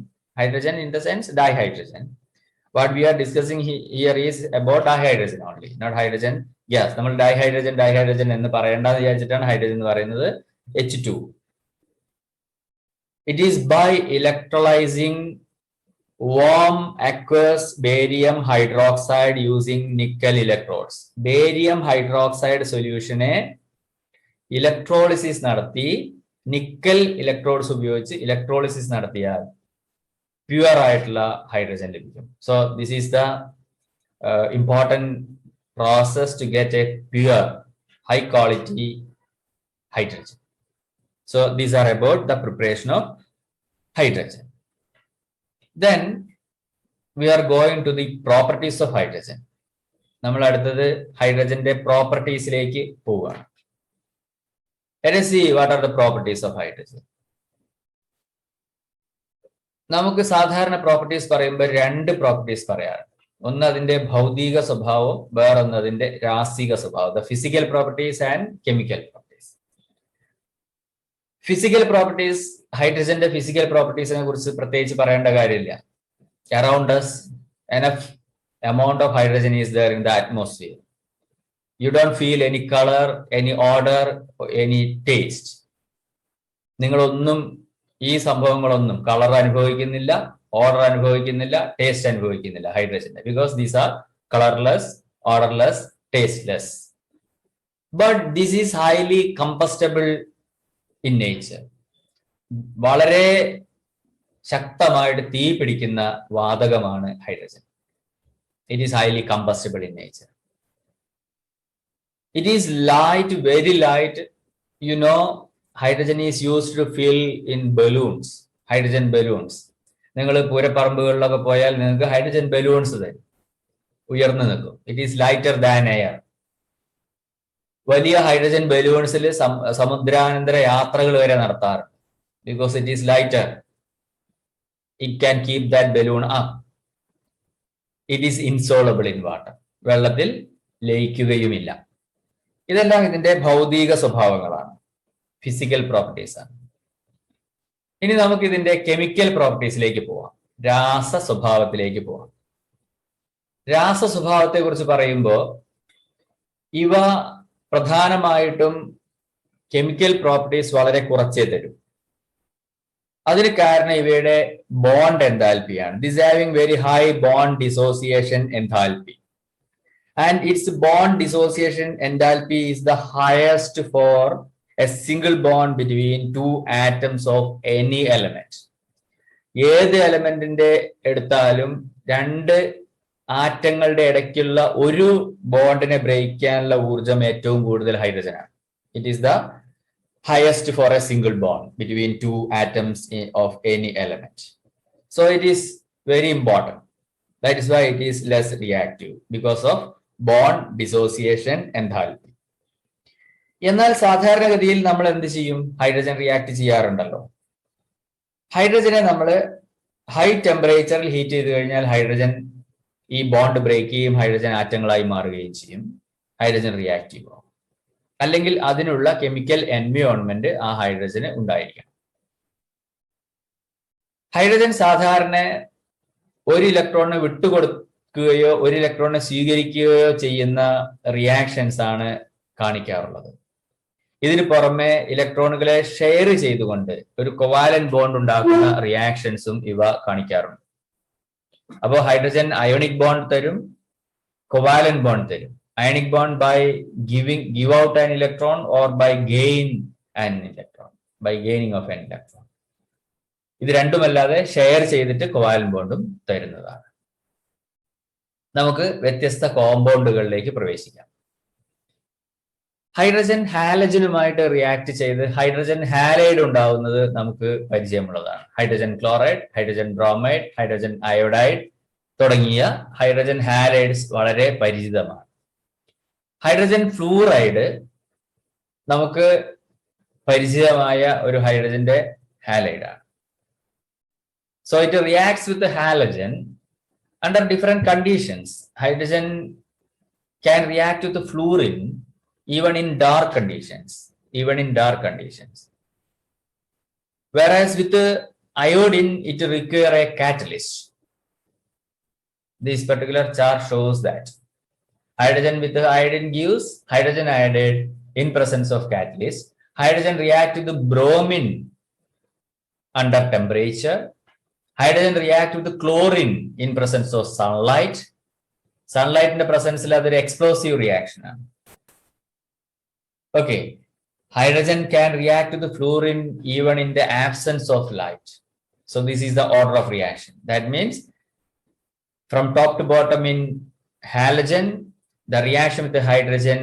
in the sense dihydrogen, what we are discussing here is about dihydrogen only, not hydrogen gas. നമ്മൾ dihydrogen എന്ന് പറയേണ്ടത് വിചാരിച്ചിട്ടാണ് hydrogen എന്ന് പറയുന്നത് H2. It is by electrolyzing warm aqueous barium hydroxide using nickel electrodes. Barium hydroxide solution electrolysis നടത്തി nickel electrodes ഉപയോഗിച്ച് electrolysis നടത്തിയാൽ pure ആയിട്ടുള്ള hydrogen ലഭിക്കും. So this is the important process to get a pure high quality hydrogen. So these are about the preparation of hydrogen. Then we are going to the properties of hydrogen. നമ്മൾ അടുത്തത് ഹൈഡ്രജന്റെ പ്രോപ്പർട്ടീസിലേക്ക് പോവുകയാണ്. Let us see what are the properties of hydrogen. നമുക്ക് സാധാരണ properties പറയുമ്പോൾ രണ്ട് properties പറയാറുണ്ട്. ഒന്ന് അതിന്റെ ഭൗതിക സ്വഭാവം, വേറൊന്ന് അതിന്റെ രാസിക സ്വഭാവം. The physical properties and chemical properties. Physical properties, ഹൈഡ്രജന്റെ ഫിസിക്കൽ പ്രോപ്പർട്ടീസിനെ കുറിച്ച് പ്രത്യേകിച്ച് പറയേണ്ട കാര്യമില്ല. Around us enough amount of hydrogen is there in the atmosphere. You don't feel any color, any odor, any taste. നിങ്ങളൊന്നും ഈ സംഭവങ്ങളൊന്നും കളർ അനുഭവിക്കുന്നില്ല, ഓർഡർ അനുഭവിക്കുന്നില്ല, ടേസ്റ്റ് അനുഭവിക്കുന്നില്ല ഹൈഡ്രജന്റെ. Because these are colourless, odourless, tasteless. But this is highly combustible in nature. വളരെ ശക്തമായിട്ട് തീ പിടിക്കുന്ന വാതകമാണ് hydrogen. It is highly combustible in nature. It is light, very light. You know, hydrogen is used to fill in balloons, hydrogen balloons. നിങ്ങൾ പൂരപ്പറമ്പുകളിലൊക്കെ പോയാൽ നിങ്ങൾക്ക് hydrogen balloons തരും, ഉയർന്നു നിൽക്കും. It is lighter than air. വലിയ ഹൈഡ്രജൻ ബലൂൺസിൽ സമുദ്രാനന്തര യാത്രകൾ വരെ നടത്താറുണ്ട്. Because it is lighter, it can keep that balloon up. It is insoluble in water. വെള്ളത്തിൽ ലയിക്കുകയുമില്ല. ഇതെല്ലാം ഇതിന്റെ ഭൗതിക സ്വഭാവങ്ങളാണ്, ഫിസിക്കൽ പ്രോപ്പർട്ടീസ് ആണ്. ഇനി നമുക്ക് ഇതിന്റെ കെമിക്കൽ പ്രോപ്പർട്ടീസിലേക്ക് പോവാം, രാസ സ്വഭാവത്തിലേക്ക് പോവാം. രാസ സ്വഭാവത്തെ കുറിച്ച് പറയുമ്പോൾ ഇവ പ്രധാനമായിട്ടും കെമിക്കൽ പ്രോപ്പർട്ടീസ് വളരെ കുറച്ചേ തരും. അതിന് കാരണം ഇവയുടെ ബോണ്ട് എൻതാൽപ്പിയാണ്. This having very high bond dissociation enthalpy. And its bond dissociation enthalpy is the highest for a single bond between two atoms of any element. ഏത് എലമെന്റിന്റെ എടുത്താലും രണ്ട് ആറ്റങ്ങളുടെ ഇടയ്ക്കുള്ള ഒരു ബോണ്ടിനെ ബ്രേക്ക് ചെയ്യാനുള്ള ഊർജം ഏറ്റവും കൂടുതൽ ഹൈഡ്രജനാണ്. It is the highest for a single bond between two atoms of any element. So it is very important. That is why it is less reactive, because of bond dissociation enthalpy. എന്നാൽ സാധാരണഗതിയിൽ നമ്മൾ എന്ത് ചെയ്യും? Hydrogen react ചെയ്യാറുണ്ടല്ലോ. ഹൈഡ്രജനെ നമ്മൾ high ടെമ്പറേച്ചറിൽ heat ചെയ്ത് കഴിഞ്ഞാൽ hydrogen ഈ ബോണ്ട് ബ്രേക്ക് ചെയ്യും, ഹൈഡ്രജൻ ആറ്റങ്ങളായി മാറുകയും ചെയ്യും. ഹൈഡ്രജൻ റിയാക്റ്റീവ് ആവും. അല്ലെങ്കിൽ അതിനുള്ള കെമിക്കൽ എൻവയോൺമെന്റ് ആ ഹൈഡ്രജന് ഉണ്ടായിരിക്കണം. ഹൈഡ്രജൻ സാധാരണ ഒരു ഇലക്ട്രോണിനെ വിട്ടുകൊടുക്കുകയോ ഒരു ഇലക്ട്രോണിനെ സ്വീകരിക്കുകയോ ചെയ്യുന്ന റിയാക്ഷൻസ് ആണ് കാണിക്കാറുള്ളത്. ഇതിന് പുറമെ ഇലക്ട്രോണുകളെ ഷെയർ ചെയ്തുകൊണ്ട് ഒരു കൊവാലന്റ് ബോണ്ട് ഉണ്ടാക്കുന്ന റിയാക്ഷൻസും ഇവ കാണിക്കാറുണ്ട്. അപ്പോൾ ഹൈഡ്രജൻ അയോണിക് ബോണ്ട് തരും, കൊവാലന്റ് ബോണ്ട് തരും. Ionic bond by give out an electron or by gain an electron, by gaining of an electron. ഇത് രണ്ടുമല്ലാതെ ഷെയർ ചെയ്തിട്ട് കോവാലന്റ് ബോണ്ടും തരുന്നതാണ്. നമുക്ക് വ്യത്യസ്ത കോമ്പൗണ്ടുകളിലേക്ക് പ്രവേശിക്കാം. ഹൈഡ്രജൻ ഹാലജനുമായിട്ട് റിയാക്ട് ചെയ്ത് ഹൈഡ്രജൻ ഹാലൈഡ് ഉണ്ടാവുന്നത് നമുക്ക് പരിചയമുള്ളതാണ്. Hydrogen chloride, hydrogen bromide, hydrogen iodide തുടങ്ങിയ ഹൈഡ്രജൻ ഹാലൈഡ്സ് വളരെ പരിചിതമാണ്. ഹൈഡ്രജൻ ഫ്ലൂറൈഡ് നമുക്ക് പരിചിതമായ ഒരു ഹൈഡ്രജന്റെ ഹാലൈഡാണ്. So it reacts with halogen under different conditions. Hydrogen can react with the fluorine even in dark conditions. Whereas with the iodine, it requires a catalyst. This particular chart shows that hydrogen with the iodine gives hydrogen iodide in presence of catalyst. Hydrogen reacts with the bromine under temperature. Hydrogen react with the chlorine in presence of sunlight. Sunlight in the presence is an explosive reaction. Okay. Hydrogen can react with the fluorine even in the absence of light. So this is the order of reaction. That means from top to bottom in halogen, the reaction with the hydrogen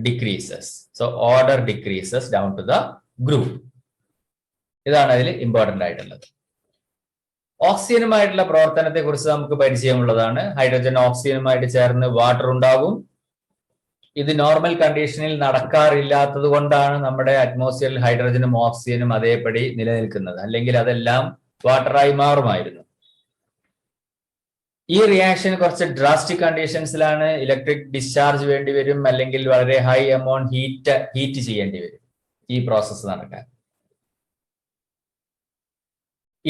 decreases. So order decreases down to the group. ഇതാണ് അതിൽ important ആയിട്ടുള്ളത്. ഓക്സിജനുമായിട്ടുള്ള പ്രവർത്തനത്തെ കുറിച്ച് നമുക്ക് പരിചയമുള്ളതാണ്. Hydrogen ഓക്സിജനുമായിട്ട് ചേർന്ന് water ഉണ്ടാകും. ഇത് നോർമൽ കണ്ടീഷനിൽ നടക്കാറില്ലാത്തത് കൊണ്ടാണ് നമ്മുടെ അറ്റ്മോസ്ഫിയറിൽ ഹൈഡ്രജനും ഓക്സിജനും അതേപടി നിലനിൽക്കുന്നത്. അല്ലെങ്കിൽ അതെല്ലാം വാട്ടറായി മാറുമായിരുന്നു. ഈ റിയാക്ഷൻ കുറച്ച് ഡ്രാസ്റ്റിക് കണ്ടീഷൻസിലാണ് ഇലക്ട്രിക് ഡിസ്ചാർജ് വേണ്ടി വരും, അല്ലെങ്കിൽ വളരെ ഹൈ എമൗണ്ട് ഹീറ്റ് ചെയ്യേണ്ടി വരും ഈ പ്രോസസ്സ് നടക്കാൻ.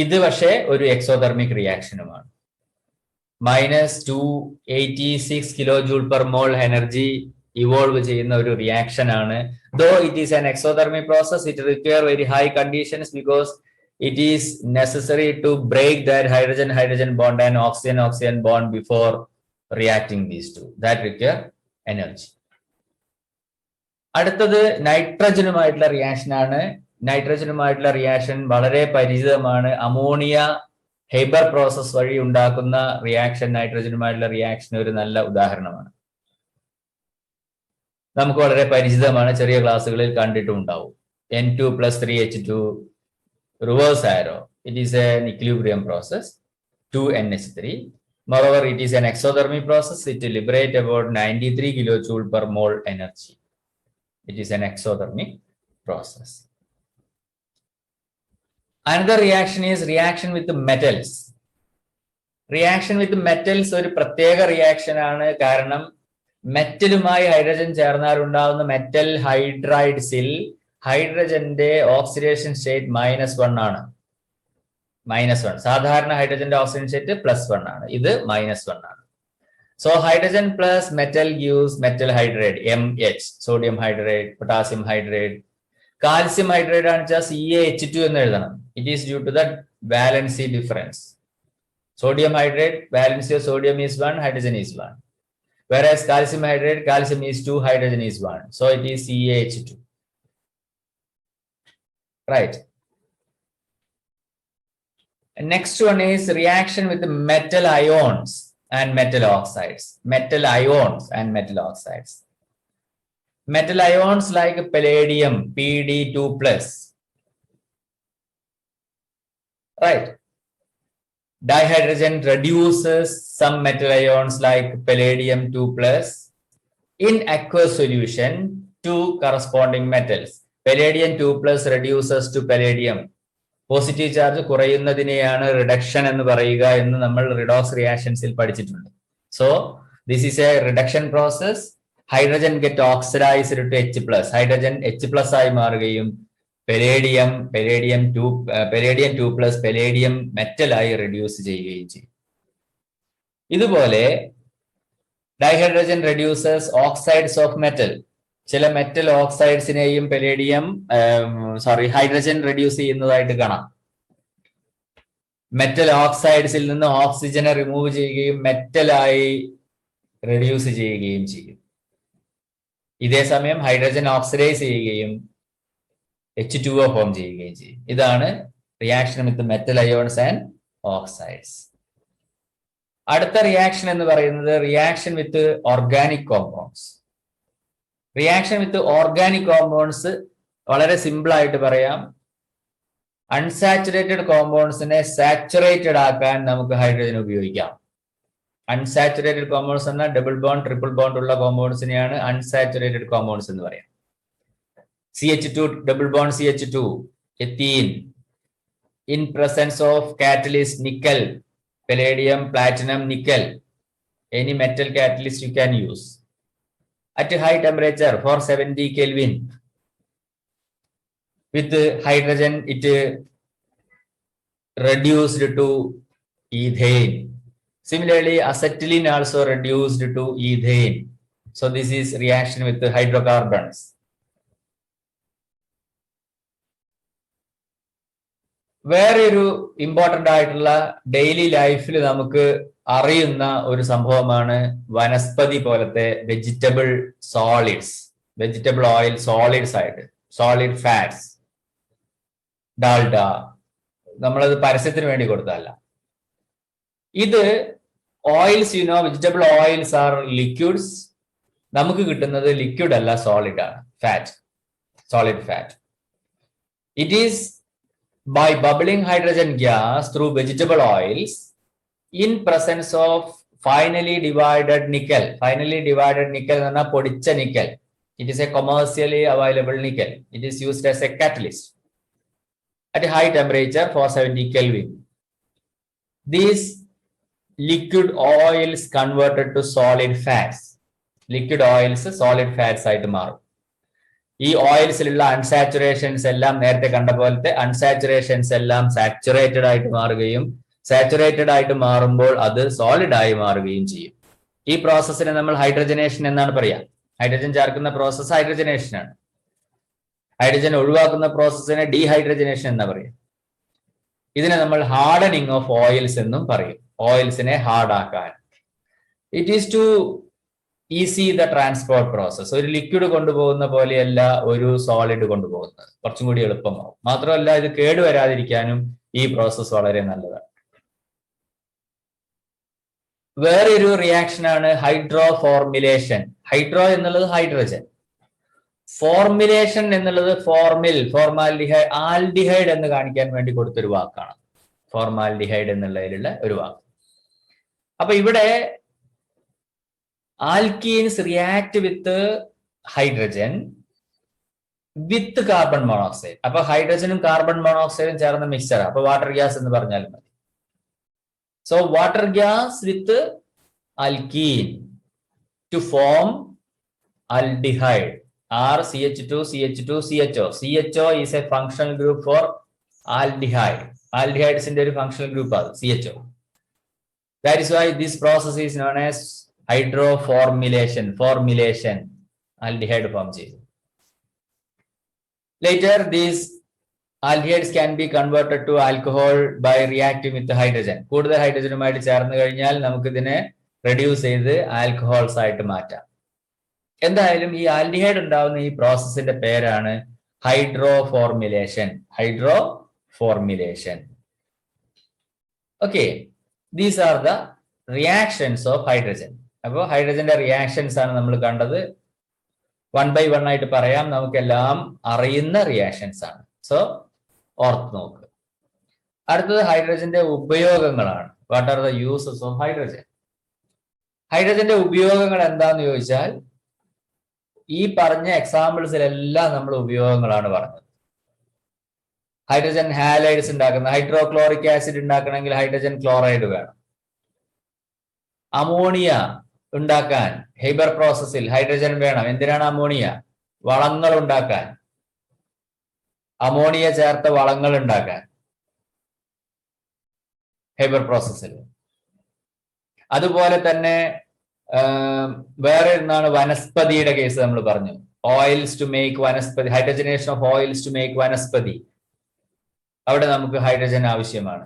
ഇത് പക്ഷേ ഒരു എക്സോതെർമിക് റിയാക്ഷനുമാണ്. -286 kJ per mole energy evolve ചെയ്യുന്ന ഒരു റിയാക്ഷൻ ആണ്. Though it is an exothermic process, it require very high conditions because it is necessary to break that hydrogen bond and oxygen bond before reacting these two. That require energy. അടുത്തത് നൈട്രജനുമായിട്ടുള്ള reaction ആണ്. നൈട്രജനുമായിട്ടുള്ള reaction വളരെ പരിചിതമാണ്. Ammonia ഹെബർ process വഴി ഉണ്ടാക്കുന്ന reaction നൈട്രജനുമായിട്ടുള്ള reaction ഒരു നല്ല ഉദാഹരണമാണ്. നമുക്ക് വളരെ പരിചിതമാണ്, ചെറിയ ക്ലാസ്സുകളിൽ കണ്ടിട്ടുണ്ടാവും. N2 + 3H2 reverse arrow. It is an equilibrium process. 2NH3. Moreover, it is an exothermic process. It liberates about 93 kJ per mole energy. It is an exothermic process. Another reaction is reaction with the metals. Reaction with the metals ഒരു പ്രത്യേക reaction ആണ്. കാരണം മെറ്റലുമായി hydrogen ചേർന്നാൽ ഉണ്ടാകുന്ന metal ഹൈഡ്രൈഡ്സിൽ ഹൈഡ്രജന്റെ oxidation state -1 ആണ്. -1. സാധാരണ ഹൈഡ്രജന്റെ oxidation state +1 ആണ്. ഇത് -1 ആണ്. So hydrogen plus metal gives metal hydride, MH, sodium hydride, potassium hydride. Calcium hydride ആണ് വെച്ചാൽ CaH2 എന്ന് എഴുതണം. It is due to the valency difference. Sodium hydride, valency of sodium is 1, hydrogen is 1. Whereas calcium hydride, calcium is 2, hydrogen is 1. So it is CaH2. Right. And next one is reaction with the metal ions and metal oxides. Metal ions and metal oxides. Metal ions like palladium, Pd2+. Right. Dihydrogen reduces some metal ions like palladium 2+ in aqueous solution to corresponding metals. Palladium 2+ reduces to palladium. Positive charge കുറയുന്നതിനെയാണ് reduction എന്ന് പറയുക എന്ന് നമ്മൾ redox റിയാക്ഷൻസിൽ പഠിച്ചിട്ടുണ്ട്. So this is a reduction process. Hydrogen get oxidised to H+. Hydrogen H+ ആയി മാറുകയും palladium 2+ palladium മെറ്റലായി reduce ചെയ്യുകയും ചെയ്യും. ഇതുപോലെ dihydrogen reduces oxides of metal. ചില മെറ്റൽ ഓക്സൈഡ്സിനെയും ഹൈഡ്രജൻ റെഡ്യൂസ് ചെയ്യുന്നതായിട്ട് കാണാം. മെറ്റൽ ഓക്സൈഡ്സിൽ നിന്ന് ഓക്സിജനെ റിമൂവ് ചെയ്യുകയും മെറ്റലായി റെഡ്യൂസ് ചെയ്യുകയും ചെയ്യും. ഇതേ സമയം ഹൈഡ്രജൻ ഓക്സിഡൈസ് ചെയ്യുകയും H2O ഫോം ചെയ്യുകയും ചെയ്യും. ഇതാണ് reaction with metal ions and oxides. അടുത്ത റിയാക്ഷൻ എന്ന് പറയുന്നത് reaction with organic compounds. Reaction with organic compounds വളരെ സിമ്പിൾ ആയിട്ട് പറയാം. അൺസാച്ചുറേറ്റഡ് കോമ്പൗണ്ട്സിനെ സാച്ചുറേറ്റഡ് ആക്കാൻ നമുക്ക് ഹൈഡ്രജൻ ഉപയോഗിക്കാം. അൺസാച്ചുറേറ്റഡ് കോമ്പൗണ്ട്സ് എന്ന ഡബിൾ ബോണ്ട് ട്രിപ്പിൾ ബോണ്ട് ഉള്ള കോമ്പൗണ്ട്സിനെയാണ് അൺസാച്ചുറേറ്റഡ് കോമ്പൗണ്ട്സ് എന്ന് പറയാം. CH2 double bond CH2, ethene. In presence of catalyst nickel, palladium, platinum, nickel, any metal catalyst you can use. At high temperature, 470 Kelvin, with hydrogen it reduced to ethane. Similarly, acetylene also reduced to ethane. So this is reaction with the hydrocarbons. വേറെ ഒരു important ആയിട്ടുള്ള daily ലൈഫിൽ നമുക്ക് അറിയുന്ന ഒരു സംഭവമാണ് വനസ്പതി പോലത്തെ vegetable solids, vegetable oil solids ആയിട്ട്, സോളിഡ് ഫാറ്റ്സ്, ഡാൽഡ. നമ്മളത് പരസ്യത്തിന് വേണ്ടി കൊടുത്തതല്ല. ഇത് oils, vegetable oils R liquids. നമുക്ക് കിട്ടുന്നത് ലിക്വിഡ് അല്ല, സോളിഡ് ആണ്, fat, solid fat. It is by bubbling hydrogen gas through vegetable oils in presence of finely divided nickel. Finely divided nickel is പൊടിച്ച nickel. It is a commercially available nickel. It is used as a catalyst at a high temperature, 470 Kelvin. These liquid oils converted to solid fats. Liquid oils solid fats ആയിട്ട് മാറും. ഈ ഓയിൽസിലുള്ള അൺസാച്ചുറേഷൻസ് എല്ലാം നേരത്തെ കണ്ട പോലത്തെ അൺസാച്ചുറേഷൻസ് എല്ലാം saturated ആയിട്ട് മാറുകയും സാച്ചുറേറ്റഡ് ആയിട്ട് മാറുമ്പോൾ അത് സോളിഡ് ആയി മാറുകയും ചെയ്യും. ഈ പ്രോസസ്സിനെ നമ്മൾ ഹൈഡ്രജനേഷൻ എന്നാണ് പറയാ. ഹൈഡ്രജൻ ചേർക്കുന്ന പ്രോസസ്സ് ഹൈഡ്രജനേഷൻ ആണ്. ഹൈഡ്രജൻ ഒഴിവാക്കുന്ന പ്രോസസ്സിനെ ഡീഹൈഡ്രജനേഷൻ എന്നാ പറയാം. ഇതിനെ നമ്മൾ ഹാർഡനിങ് ഓഫ് ഓയിൽസ് എന്നും പറയും. ഓയിൽസിനെ ഹാർഡ് ആക്കാൻ. It is to easy the transport process. ഒരു ലിക്വിഡ് കൊണ്ടുപോകുന്ന പോലെയല്ല ഒരു സോളിഡ് കൊണ്ടുപോകുന്നത്, കുറച്ചും കൂടി എളുപ്പമാവും. മാത്രമല്ല ഇത് കേടുവരാതിരിക്കാനും ഈ പ്രോസസ് വളരെ നല്ലതാണ്. വേറൊരു റിയാക്ഷൻ ആണ് ഹൈഡ്രോ ഫോർമിലേഷൻ. ഹൈഡ്രോ എന്നുള്ളത് ഹൈഡ്രജൻ, ഫോർമിലേഷൻ എന്നുള്ളത് ഫോർമാൽഡിഹൈഡ്, ആൽഡിഹൈഡ് എന്ന് കാണിക്കാൻ വേണ്ടി കൊടുത്തൊരു വാക്കാണ്. ഫോർമാൽഡിഹൈഡ് എന്നുള്ളതിലുള്ള ഒരു വാക്ക്. അപ്പൊ ഇവിടെ alkenes react with hydrogen with carbon monoxide. അപ്പൊ ഹൈഡ്രജനും കാർബൺ മോണോക്സൈഡും ചേർന്ന മിക്സർ. അപ്പൊ വാട്ടർ ഗ്യാസ് എന്ന് പറഞ്ഞാൽ മതി. So water gas with alkene to form aldehyde or CH2 CHO. CHO is a functional group for aldehyde. Aldehydes-ന്റെ ഒരു functional group ആണ് CHO. That is why this process is known as hydroformylation. Aldehyde form ചെയ്തു. Later these aldehydes can be converted to alcohol by reacting with hydrogen. കൂടുതൽ ഹൈഡ്രജനുമായിട്ട് ചേർന്ന് കഴിഞ്ഞാൽ നമുക്ക് ഇതിനെ reduce ചെയ്ത് alcohols ആയിട്ട് മാറ്റാം. എന്തായാലും ഈ ആൽഡിഹൈഡ് ഉണ്ടാവുന്ന ഈ പ്രോസസ്സിന്റെ പേരാണ് hydroformylation. Okay, these are the reactions of hydrogen. അപ്പോൾ ഹൈഡ്രജന്റെ റിയാക്ഷൻസ് ആണ് നമ്മൾ കണ്ടത്. 1 by 1 ആയിട്ട് പറയാം, നമുക്കെല്ലാം അറിയുന്ന റിയാക്ഷൻസ് ആണ്. സോ ഓർത്ത് നോക്ക്. അടുത്തത് ഹൈഡ്രജന്റെ ഉപയോഗങ്ങളാണ്. What are the uses of hydrogen? ഹൈഡ്രജന്റെ ഉപയോഗങ്ങൾ എന്താന്ന് ചോദിച്ചാൽ ഈ പറഞ്ഞ എക്സാമ്പിൾസിലെല്ലാം നമ്മൾ ഉപയോഗങ്ങളാണ് പറഞ്ഞത്. ഹൈഡ്രജൻ ഹാലൈഡ്സ് ഉണ്ടാക്കുന്ന, ഹൈഡ്രോക്ലോറിക് ആസിഡ് ഉണ്ടാക്കണമെങ്കിൽ ഹൈഡ്രജൻ ക്ലോറൈഡ് വേണം. അമോണിയ ഉണ്ടാക്കാൻ ഹെയ്ബർ പ്രോസസ്സിൽ ഹൈഡ്രജൻ വേണം. എന്തിനാണ് അമോണിയ? വളങ്ങൾ ഉണ്ടാക്കാൻ, അമോണിയ ചേർത്ത വളങ്ങൾ ഉണ്ടാക്കാൻ ഹെയ്ബർ പ്രോസസ്സിൽ. അതുപോലെ തന്നെ വേറെ ഒന്നാണ് വനസ്പതിയുടെ കേസ് നമ്മൾ പറഞ്ഞു. Oils to make vanaspati, hydrogenation of oils to make vanaspati. അവിടെ നമുക്ക് ഹൈഡ്രജൻ ആവശ്യമാണ്.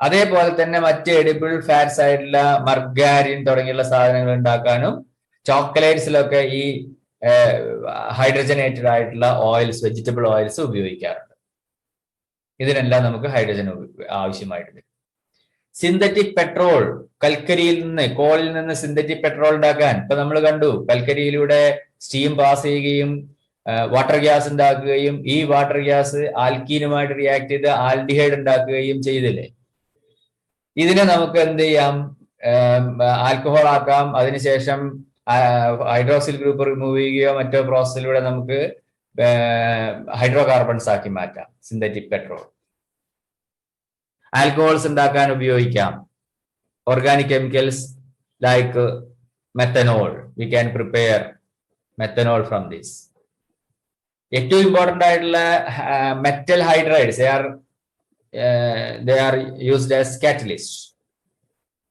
അതേപോലെ തന്നെ മറ്റ് എഡിബിൾ ഫാറ്റ്സ് ആയിട്ടുള്ള മർഗാരിൻ തുടങ്ങിയുള്ള സാധനങ്ങൾ ഉണ്ടാക്കാനും ചോക്ലേറ്റ്സിലൊക്കെ ഈ ഹൈഡ്രജനേറ്റഡ് ആയിട്ടുള്ള ഓയിൽസ്, വെജിറ്റബിൾ ഓയിൽസ് ഉപയോഗിക്കാറുണ്ട്. ഇതിനെല്ലാം നമുക്ക് ഹൈഡ്രജൻ ആവശ്യമായിട്ട് വരും. സിന്തറ്റിക് പെട്രോൾ, കൽക്കരിയിൽ നിന്ന്, കോളിൽ നിന്ന് സിന്തറ്റിക് പെട്രോൾ ഉണ്ടാക്കാൻ ഇപ്പൊ നമ്മൾ കണ്ടു, കൽക്കരിയിലൂടെ സ്റ്റീം പാസ് ചെയ്യുകയും വാട്ടർ ഗ്യാസ് ഉണ്ടാക്കുകയും ഈ വാട്ടർ ഗ്യാസ് ആൽക്കീനുമായിട്ട് റിയാക്ട് ചെയ്ത് ആൽഡിഹൈഡ് ഉണ്ടാക്കുകയും ചെയ്തില്ലേ. ഇതിനെ നമുക്ക് എന്ത് ചെയ്യാം, ആൽക്കഹോൾ ആക്കാം. അതിനുശേഷം ഹൈഡ്രോക്സിൽ ഗ്രൂപ്പ് റിമൂവ് ചെയ്യുകയോ മറ്റോ പ്രോസസ്സിലൂടെ നമുക്ക് ഹൈഡ്രോ കാർബൺസ് ആക്കി മാറ്റാം സിന്തറ്റിക് പെട്രോൾ. ആൽക്കഹോൾസ് ഉണ്ടാക്കാൻ ഉപയോഗിക്കാം. Organic chemicals like methanol, V can prepare methanol from this. ഏറ്റവും ഇമ്പോർട്ടൻ്റ് ആയിട്ടുള്ള metal hydrides they are used as catalyst.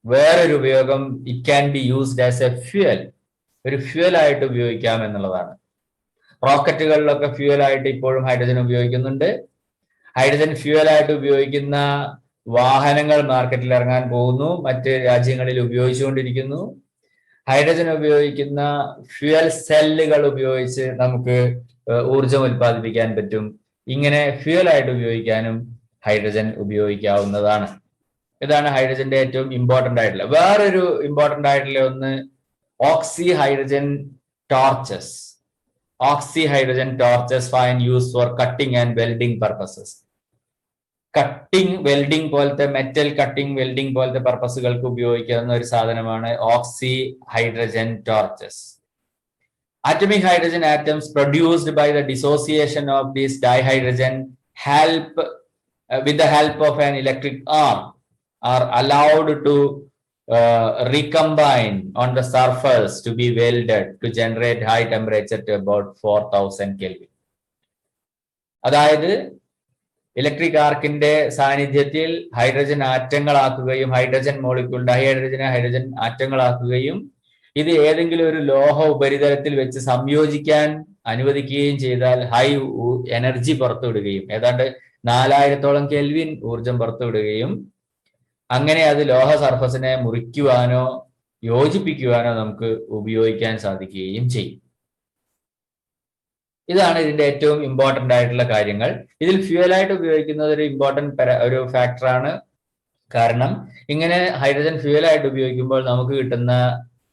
വേറൊരു ഉപയോഗം, it can be used as A fuel, ഒരു ഫ്യൂവൽ ആയിട്ട് ഉപയോഗിക്കാം എന്നുള്ളതാണ്. റോക്കറ്റുകളിലൊക്കെ ഫ്യൂവൽ ആയിട്ട് ഇപ്പോഴും ഹൈഡ്രജൻ ഉപയോഗിക്കുന്നുണ്ട്. ഹൈഡ്രജൻ ഫ്യൂവൽ ആയിട്ട് ഉപയോഗിക്കുന്ന വാഹനങ്ങൾ മാർക്കറ്റിൽ ഇറങ്ങാൻ പോകുന്നു, മറ്റ് രാജ്യങ്ങളിൽ ഉപയോഗിച്ചുകൊണ്ടിരിക്കുന്നു. ഹൈഡ്രജൻ ഉപയോഗിക്കുന്ന ഫ്യൂവൽ സെല്ലുകൾ ഉപയോഗിച്ച് നമുക്ക് ഊർജം ഉൽപ്പാദിപ്പിക്കാൻ പറ്റും. ഇങ്ങനെ ഫ്യൂവൽ ആയിട്ട് ഉപയോഗിക്കാനും ഹൈഡ്രജൻ ഉപയോഗിക്കാവുന്നതാണ്. ഇതാണ് ഹൈഡ്രജന്റെ ഏറ്റവും ഇമ്പോർട്ടൻ്റ് ആയിട്ടുള്ള. വേറൊരു ഇമ്പോർട്ടൻ്റ് ആയിട്ടുള്ള ഒന്ന് oxy hydrogen torches. Oxy hydrogen torches find use for cutting and welding purposes. Cutting, welding പോലത്തെ, മെറ്റൽ കട്ടിംഗ്, വെൽഡിംഗ് പോലത്തെ പർപ്പസുകൾക്ക് ഉപയോഗിക്കാവുന്ന ഒരു സാധനമാണ് oxy hydrogen torches. Atomic hydrogen atoms produced by the dissociation of this dihydrogen with the help of an electric arc are allowed to recombine on the surface to be welded to generate high temperature to about 4000 Kelvin. അതായത് electric ആർക്കിന്റെ സാന്നിധ്യത്തിൽ hydrogen ആറ്റങ്ങളാക്കുകയും hydrogen molecule, ഡൈഹൈഡ്രജനെ hydrogen ആറ്റങ്ങളാക്കുകയും ഇത് ഏതെങ്കിലും ഒരു ലോഹ ഉപരിതലത്തിൽ വെച്ച് സംയോജിക്കാൻ അനുവദിക്കുകയും ചെയ്താൽ ഹൈ എനർജി പുറത്തുവിടുകയും ഏതാണ്ട് 4000 കെൽവിൻ ഊർജം പുറത്തുവിടുകയും അങ്ങനെ അത് ലോഹ സർഫസിനെ മുറിക്കുവാനോ യോജിപ്പിക്കുവാനോ നമുക്ക് ഉപയോഗിക്കാൻ സാധിക്കുകയും ചെയ്യും. ഇതാണ് ഇതിന്റെ ഏറ്റവും ഇമ്പോർട്ടൻ്റ് ആയിട്ടുള്ള കാര്യങ്ങൾ. ഇതിൽ ഫ്യൂവലായിട്ട് ഉപയോഗിക്കുന്നത് ഒരു ഇമ്പോർട്ടൻ്റ് ഒരു ഫാക്ടറാണ്. കാരണം ഇങ്ങനെ ഹൈഡ്രജൻ ഫ്യൂവലായിട്ട് ഉപയോഗിക്കുമ്പോൾ നമുക്ക് കിട്ടുന്ന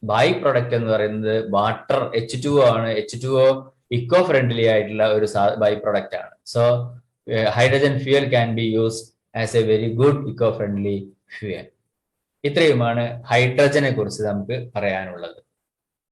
ബൈ പ്രൊഡക്റ്റ് എന്ന് പറയുന്നത് വാട്ടർ H2O ആണ്. H2O ഇക്കോ ഫ്രണ്ട്ലി ആയിട്ടുള്ള ഒരു ബൈ പ്രൊഡക്റ്റ് ആണ്. So hydrogen fuel can be used as A very good eco friendly fuel. ഇത്രയുമാണ് ഹൈഡ്രജനെ കുറിച്ച് നമുക്ക് പറയാനുള്ളത്.